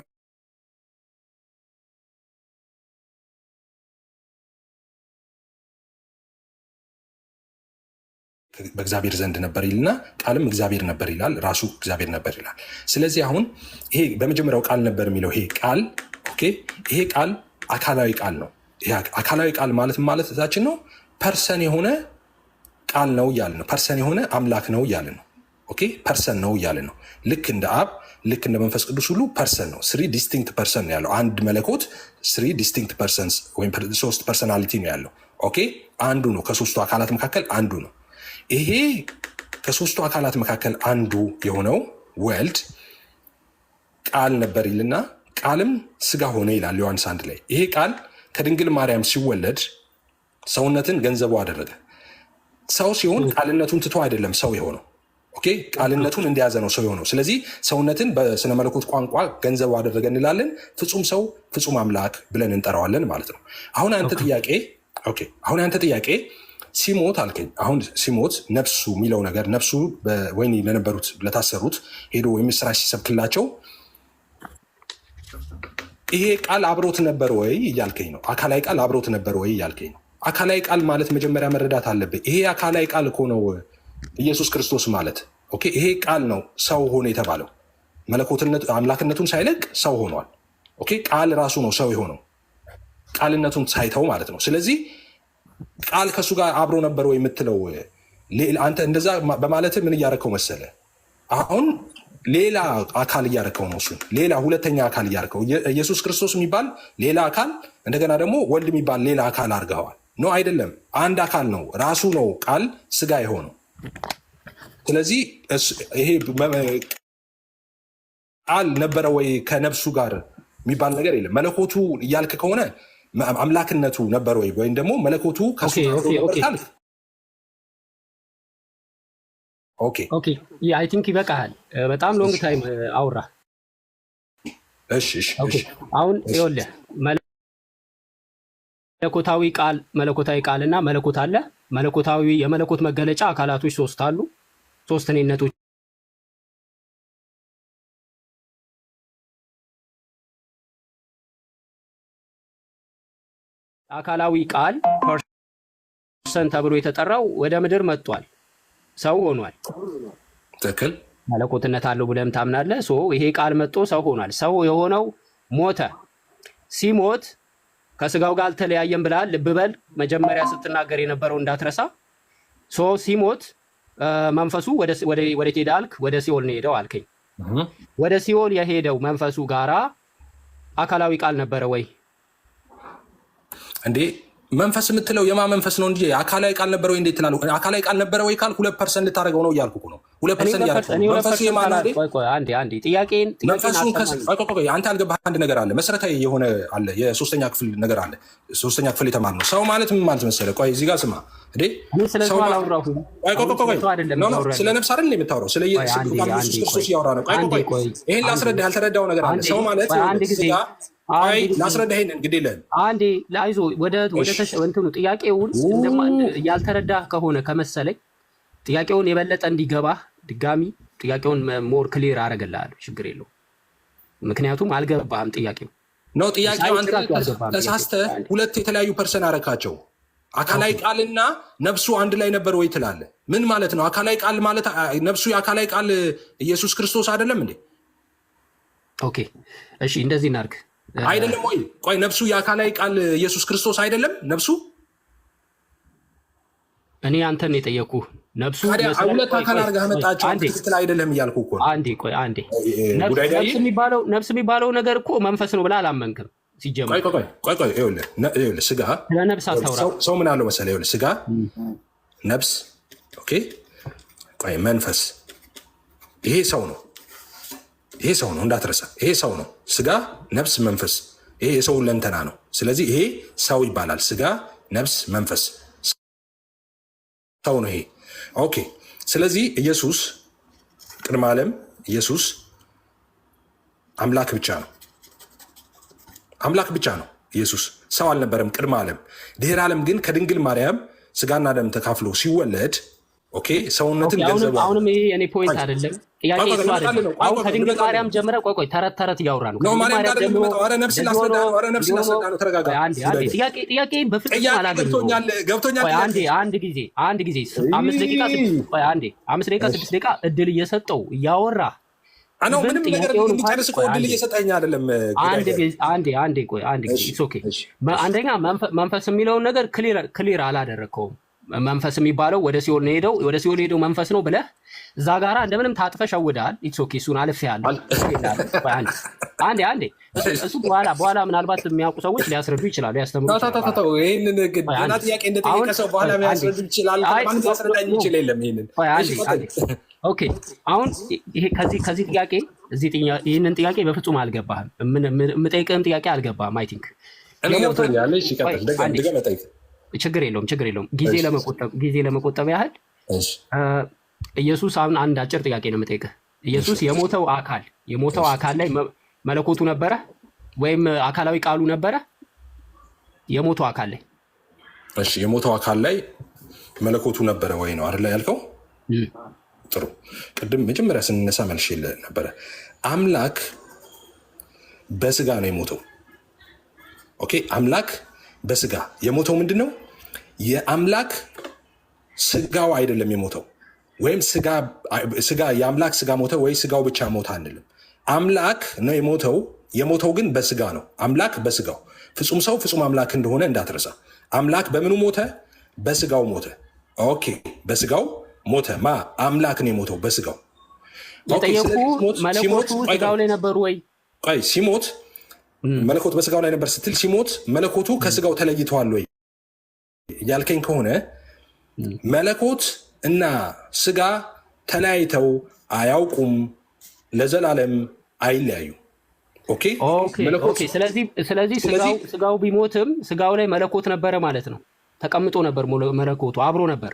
በእግዚአብሔር ዘንድ ነበር ይልና ቃልም እግዚአብሔር ነበር ይላል። ራሱ እግዚአብሔር ነበር ይላል። ስለዚህ አሁን ይሄ በመጀመሪያው ቃል ነበር የሚለው ይሄ ቃል ኦኬ፣ ይሄ ቃል አካላዊ ቃል ነው። ይሄ አካላዊ ቃል ማለት እዛችን ነው ፐርሰን የሆነ ቃል ነው እያለ ነው። ፐርሰን የሆነ አምላክ ነው እያለ ነው። ኦኬ ፐርሰን ነው እያለ ነው። ልክ እንደ አብ ልክ እንደ መንፈስ ቅዱስ ሁሉ ፐርሰን ነው። ስሪ ዲስቲንክት ፐርሰን ነው ያለው። አንድ መለኮት ስሪ ዲስቲንክት ፐርሰንስ ወይም 3 ፐርሰናሊቲ ነው ያለው። ኦኬ አንዱ ነው፣ ከሶስቱ አካላት መካከል አንዱ ነው። ይሄ ከሶስቱ አካላት መካከል አንዱ የሆነው ወልድ ቃል ነበር ይልና ቃልም ስጋ ሆነ ይላል ዮሐንስ 1 ላይ። ይሄ ቃል ከድንግል ማርያም ሲወለድ ሰውነትን ገንዘቡ አደረገ። ሰው ሲሆን ቃልነቱን ትቶ አይደለም ሰው የሆነው። ኦኬ ቃልነቱን እንደያዘ ነው ሰው የሆነው። ስለዚህ ሰውነትን በስነ መለኮት ቋንቋ ገንዘቡ አደረገ እንላለን። ፍጹም ሰው ፍጹም አምላክ ብለን እንጠራዋለን ማለት ነው። አሁን አንተ ጥያቄ ሲሞት አልከኝ። አሁን ሲሞት ነፍሱ የሚለው ነገር ነፍሱ በወህኒ ለነበሩት ለታሰሩት ሄዶ ወይም ስራ ሲሰብክላቸው ይሄ ቃል አብሮት ነበር ወይ እያልከኝ ነው። አካላዊ ቃል አብሮት ነበር ወይ እያልከኝ ነው። አካላዊ ቃል ማለት መጀመሪያ መረዳት አለብህ። ይሄ አካላዊ ቃል እኮ ነው ኢየሱስ ክርስቶስ ማለት። ኦኬ ይሄ ቃል ነው ሰው ሆኖ የተባለው። መለኮትነቱ አምላክነቱን ሳይለቅ ሰው ሆኗል። ኦኬ ቃል ራሱ ነው ሰው የሆነው ቃልነቱን ሳይተው ማለት ነው። ስለዚህ ቃል ከእሱ ጋር አብሮ ነበር ወይ የምትለው አንተ እንደዛ በማለት ምን እያረከው መሰለ? አሁን ሌላ አካል እያረከው ነው። እሱን ሌላ ሁለተኛ አካል እያረከው ኢየሱስ ክርስቶስ የሚባል ሌላ አካል እንደገና ደግሞ ወልድ የሚባል ሌላ አካል አድርገዋል። ኖ አይደለም፣ አንድ አካል ነው። ራሱ ነው ቃል ስጋ የሆነው። ስለዚህ ይሄ ቃል ነበረ ወይ ከነፍሱ ጋር የሚባል ነገር የለም። መለኮቱ እያልክ ከሆነ አምላክነቱ ነበር ወይ ወይም ደግሞ መለኮቱ ከሱ አይ ቲንክ ይበቃሃል። በጣም ሎንግ ታይም አውራ። እሺ አሁን ይኸውልህ መለኮታዊ ቃል እና መለኮት አለ። መለኮታዊ የመለኮት መገለጫ አካላቶች 3 አሉ። 3 እኔነቶች አካላዊ ቃል ፐርሰን ተብሎ የተጠራው ወደ ምድር መጥቷል፣ ሰው ሆኗል። ትክክል። መለኮትነት አለው ብለህም ታምናለህ። ይሄ ቃል መጥቶ ሰው ሆኗል። ሰው የሆነው ሞተ። ሲሞት ከስጋው ጋር አልተለያየም ብለሃል። ልብ በል መጀመሪያ ስትናገር የነበረው እንዳትረሳ። ሲሞት መንፈሱ ወደ ሄደ አልክ? ወደ ሲኦል ነው ሄደው አልከኝ። ወደ ሲኦል የሄደው መንፈሱ ጋራ አካላዊ ቃል ነበረ ወይ? እንዴ መንፈስ የምትለው የማ መንፈስ ነው እንጂ አካላዊ ቃል ነበረ ወይ እንዴት ትላለህ? አካላዊ ቃል ነበረ ወይ ካልኩ 2% ልታደርገው ነው እያልኩ ነው። 2% እያልኩ መንፈሱ የማን አይደል? አንዴ ጥያቄን መንፈሱን አንተ አልገባህ። አንድ ነገር አለ፣ መሰረታዊ የሆነ አለ፣ የሶስተኛ ክፍል ነገር አለ። ሶስተኛ ክፍል የተማርነው ሰው ማለት ምን ማለት መሰለህ? ቆይ እዚህ ጋር ስማ እንዴ፣ ሰው ስለ ነፍስ አይደል የምታወራው? ስለ ኢየሱስ ክርስቶስ እያወራ ነው። ቆይ ይሄን ላስረዳህ፣ ያልተረዳው ነገር አለ። ሰው ማለት አይ ላስረዳህ፣ ይሄን እንግዲህ አንዴ ላይዞ ወደ እንትኑ ጥያቄውን ያልተረዳህ ከሆነ ከመሰለኝ ጥያቄውን የበለጠ እንዲገባህ ድጋሚ ጥያቄውን ሞር ክሊር አደርግልሃለሁ። ችግር የለውም። ምክንያቱም አልገባህም ጥያቄው ነው። ጥያቄው አንተ ተሳስተህ ሁለት የተለያዩ ፐርሰን አረካቸው። አካላዊ ቃልና ነፍሱ አንድ ላይ ነበር ወይ ትላለህ? ምን ማለት ነው? አካላዊ ቃል ማለት ነፍሱ የአካላዊ ቃል ኢየሱስ ክርስቶስ አይደለም እንዴ? ኦኬ እሺ፣ እንደዚህ እናድርግ። አይደለም ወይ? ቆይ ነፍሱ የአካላዊ ቃል ኢየሱስ ክርስቶስ አይደለም? ነፍሱ እኔ አንተን የጠየኩህ ነፍሱ ሁለት አካል አድርገህ መጣቸው። ትክክል አይደለም እያልኩህ እኮ ነው። አንዴ ነፍስ የሚባለው ነገር እኮ መንፈስ ነው ብለህ አላመንክም። ሲጀመር ቆይ ይኸውልህ ስጋ ለነፍስ አታውራ። ሰው ምን አለው መሰለህ? ይኸውልህ ስጋ፣ ነፍስ፣ ኦኬ፣ ቆይ መንፈስ፣ ይሄ ሰው ነው። ይሄ ሰው ነው እንዳትረሳ። ይሄ ሰው ነው። ስጋ፣ ነፍስ፣ መንፈስ፣ ይሄ የሰው ለንተና ነው። ስለዚህ ይሄ ሰው ይባላል። ስጋ፣ ነፍስ፣ መንፈስ ሰው ነው ይሄ። ኦኬ። ስለዚህ ኢየሱስ ቅድመ ዓለም ኢየሱስ አምላክ ብቻ ነው። አምላክ ብቻ ነው ኢየሱስ። ሰው አልነበረም ቅድመ ዓለም። ድህረ ዓለም ግን ከድንግል ማርያም ስጋና ደም ተካፍሎ ሲወለድ ኦኬ፣ ሰውነትን ገንዘቡ። አሁንም ይሄ የኔ ፖይንት አይደለም፣ ጥያቄ እሱ አይደለም። አሁን ከድንግል ማርያም ጀምረህ ቆይ ተረት እያወራ ነው። ማርያም ጋር ደግሞ ኧረ ነፍስ ላስረዳ ነው። ተረጋጋ። ጥያቄ በፍጹም አላገኘሁም። ገብቶኛል። አንድ ጊዜ 5 ደቂቃ 6 ደቂቃ እድል እየሰጠው እያወራ አናው ምንም ነገር እንዲጨርስ እኮ እድል እየሰጠኝ አይደለም። አንዴ ቆይ ኢትስ ኦኬ። አንደኛ መንፈስ የሚለውን ነገር ክሊር አላደረከውም። መንፈስ የሚባለው ወደ ሲኦል ሄደው መንፈስ ነው ብለህ እዛ ጋራ እንደምንም ታጥፈሽ አውዳል። ኢትስ ኦኬ። እሱን አልፌያለሁ። አንዴ እሱ በኋላ ምናልባት የሚያውቁ ሰዎች ሊያስረዱ ይችላሉ፣ ያስተምሩ ይችላሉ። ይሄንን ገና ጥያቄ እንደጠየቀ ሰው በኋላ ያስረዱ ይችላል። ማንም ያስረዳኝ ይችል የለም። ይሄንን ኦኬ። አሁን ከዚህ ጥያቄ ይህንን ጥያቄ በፍጹም አልገባህም። የምጠይቅህም ጥያቄ አልገባህም። አይ ቲንክ ችግር የለውም። ጊዜ ለመቆጠብ ያህል ኢየሱስ አሁን አንድ አጭር ጥያቄ ነው የምጠይቅህ። ኢየሱስ የሞተው አካል ላይ መለኮቱ ነበረ ወይም አካላዊ ቃሉ ነበረ? የሞተው አካል ላይ እሺ፣ የሞተው አካል ላይ መለኮቱ ነበረ ወይ ነው አይደል ያልከው? ጥሩ። ቅድም መጀመሪያ ስንነሳ መልሼልህ ነበረ። አምላክ በስጋ ነው የሞተው። ኦኬ፣ አምላክ በስጋ የሞተው ምንድን ነው? የአምላክ ስጋው አይደለም የሞተው፣ ወይም ስጋ የአምላክ ስጋ ሞተ ወይ ስጋው ብቻ ሞተ አንልም። አምላክ ነው የሞተው። የሞተው ግን በስጋ ነው። አምላክ በስጋው ፍጹም ሰው ፍጹም አምላክ እንደሆነ እንዳትረሳ። አምላክ በምኑ ሞተ? በስጋው ሞተ። ኦኬ፣ በስጋው ሞተ። አምላክ ነው የሞተው በስጋው። የጠየቁ መለኮቱ ስጋው ላይ ነበሩ ወይ? ቆይ ሲሞት መለኮት በስጋው ላይ ነበር ስትል ሲሞት መለኮቱ ከስጋው ተለይተዋል ወይ ያልከኝ ከሆነ መለኮት እና ስጋ ተለያይተው አያውቁም፣ ለዘላለም አይለያዩ። ኦኬ። ስለዚህ ስጋው ቢሞትም ስጋው ላይ መለኮት ነበረ ማለት ነው። ተቀምጦ ነበር፣ መለኮቱ አብሮ ነበር።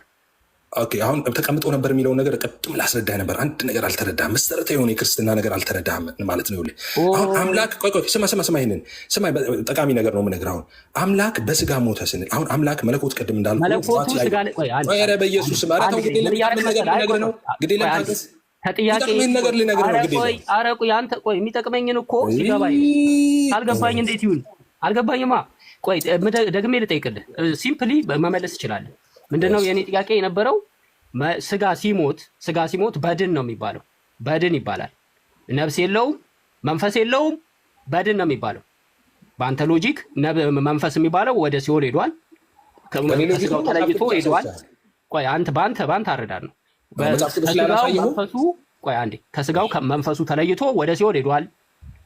ኦኬ፣ አሁን ተቀምጦ ነበር የሚለውን ነገር ቅድም ላስረዳህ ነበር። አንድ ነገር አልተረዳህም። መሰረታዊ የሆነ የክርስትና ነገር አልተረዳህም ማለት ነው። አሁን አምላክ ስማ፣ ይሄንን ስማ፣ ጠቃሚ ነገር ነው የምነግርህ። አሁን አምላክ በስጋ ሞተ ስንል አሁን አምላክ መለኮት ቅድም እንዳልኩህ በኢየሱስ የሚጠቅመኝን እኮ ሲገባኝ አልገባኝ። እንዴት ይሁን አልገባኝማ። ቆይ ደግሜ ልጠይቅልህ። ሲምፕሊ መመለስ ትችላለህ። ምንድነው የኔ ጥያቄ የነበረው? ስጋ ሲሞት በድን ነው የሚባለው። በድን ይባላል። ነፍስ የለውም፣ መንፈስ የለውም፣ በድን ነው የሚባለው። በአንተ ሎጂክ መንፈስ የሚባለው ወደ ሲኦል ሄዷል፣ ከስጋው ተለይቶ ሄዷል። ቆይ በአንተ አረዳድ ነው። ከስጋው መንፈሱ ተለይቶ ወደ ሲኦል ሄዷል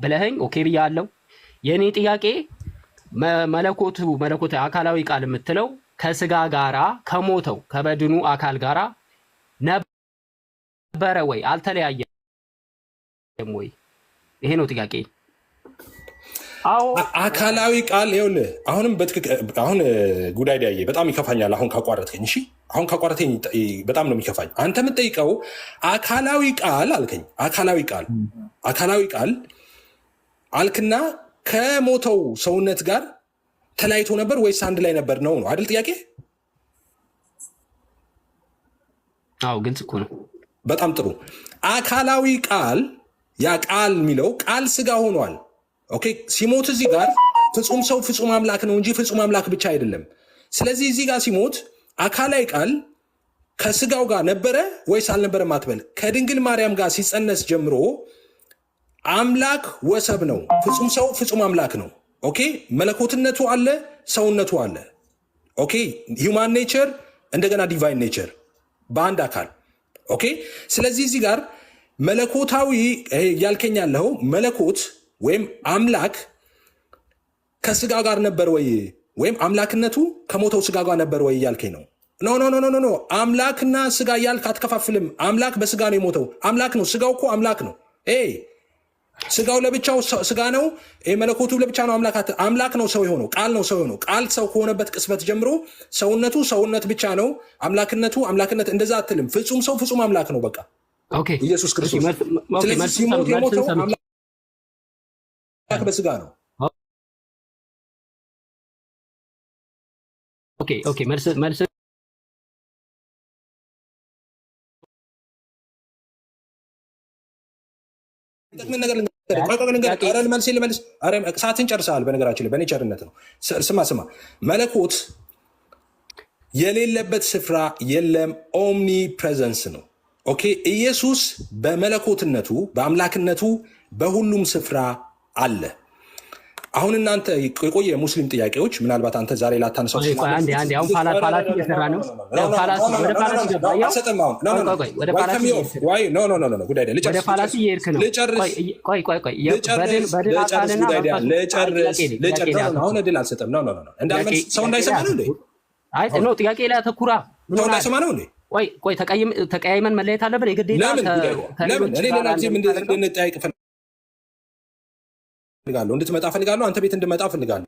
ብለኸኝ ኦኬ ብያለሁ። የኔ ጥያቄ መለኮት አካላዊ ቃል የምትለው ከስጋ ጋራ ከሞተው ከበድኑ አካል ጋራ ነበረ ወይ አልተለያየም ወይ? ይሄ ነው ጥያቄ። አካላዊ ቃል ይኸውልህ፣ አሁን ጉዳይ ዳዬ በጣም ይከፋኛል። አሁን ካቋረጥከኝ፣ እሺ፣ አሁን ካቋረጥከኝ በጣም ነው የሚከፋኝ። አንተ የምትጠይቀው አካላዊ ቃል አልከኝ። አካላዊ ቃል አልክና ከሞተው ሰውነት ጋር ተለያይቶ ነበር ወይስ አንድ ላይ ነበር ነው አይደል ጥያቄ? አዎ ግልጽ እኮ ነው። በጣም ጥሩ። አካላዊ ቃል ያ ቃል የሚለው ቃል ስጋ ሆኗል። ኦኬ፣ ሲሞት እዚህ ጋር ፍጹም ሰው ፍጹም አምላክ ነው እንጂ ፍጹም አምላክ ብቻ አይደለም። ስለዚህ እዚህ ጋር ሲሞት አካላዊ ቃል ከስጋው ጋር ነበረ ወይስ አልነበረም አትበል። ከድንግል ማርያም ጋር ሲጸነስ ጀምሮ አምላክ ወሰብ ነው። ፍጹም ሰው ፍጹም አምላክ ነው። ኦኬ፣ መለኮትነቱ አለ፣ ሰውነቱ አለ። ኦኬ፣ ሂውማን ኔቸር እንደገና ዲቫይን ኔቸር በአንድ አካል። ኦኬ፣ ስለዚህ እዚህ ጋር መለኮታዊ ያልከኝ ያለው መለኮት ወይም አምላክ ከስጋ ጋር ነበር ወይ ወይም አምላክነቱ ከሞተው ስጋ ጋር ነበር ወይ እያልከኝ ነው? ኖ አምላክና ስጋ እያልክ አትከፋፍልም። አምላክ በስጋ ነው የሞተው፣ አምላክ ነው። ስጋው እኮ አምላክ ነው። ስጋው ለብቻው ስጋ ነው፣ መለኮቱ ለብቻ ነው አምላክ ነው። ሰው የሆነው ቃል ነው። ሰው የሆነው ቃል ሰው ከሆነበት ቅጽበት ጀምሮ ሰውነቱ ሰውነት ብቻ ነው፣ አምላክነቱ አምላክነት። እንደዛ አትልም። ፍጹም ሰው ፍጹም አምላክ ነው። በቃ ኢየሱስ ክርስቶስ ሲሞት የሞተው አምላክ በስጋ ነው። መልስ ሰዓትን ጨርሰሃል። በነገራችን ላይ በእኔ ቸርነት ነው። ስማ መለኮት የሌለበት ስፍራ የለም። ኦምኒ ፕሬዘንስ ነው። ኦኬ፣ ኢየሱስ በመለኮትነቱ በአምላክነቱ በሁሉም ስፍራ አለ። አሁን እናንተ የቆየ ሙስሊም ጥያቄዎች ምናልባት አንተ ዛሬ ላታነሳው አሁን እድል አልሰጠም። ሰው እንዳይሰማ ነው እንዴ? ጥያቄ ላይ አተኩራ ሰው እንዳይሰማ ነው እንዴ? ቆይ ተቀያይመን መለየት አለብን የግዴታ። ለምን እኔ ሌላ ጊዜ እንድንጠያይቅ ፈልጋለሁ፣ እንድትመጣ ፈልጋለሁ፣ አንተ ቤት እንድመጣ ፈልጋለሁ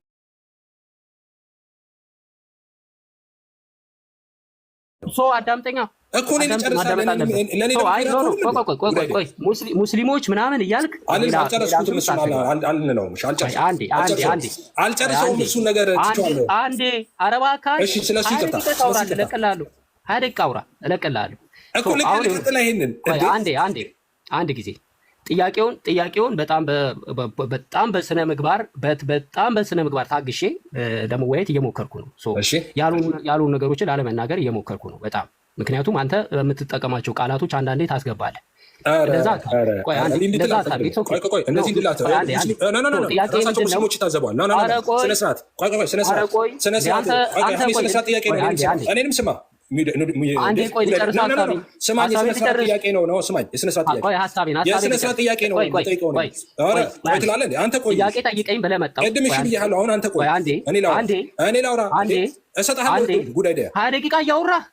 አዳምጠኛ እኮ ሙስሊሞች ምናምን እያልክ አልጨርሰውም። እሱን ነገር አንዴ አረባ አካል እለቅልሃለሁ። አንድ ጊዜ ጥያቄውን በጣም በስነ ምግባር ታግሼ ለመወያየት እየሞከርኩ ነው። ያሉ ነገሮችን ላለመናገር እየሞከርኩ ነው በጣም። ምክንያቱም አንተ በምትጠቀማቸው ቃላቶች አንዳንዴ ታስገባለህ። ደቂቃ እያወራህ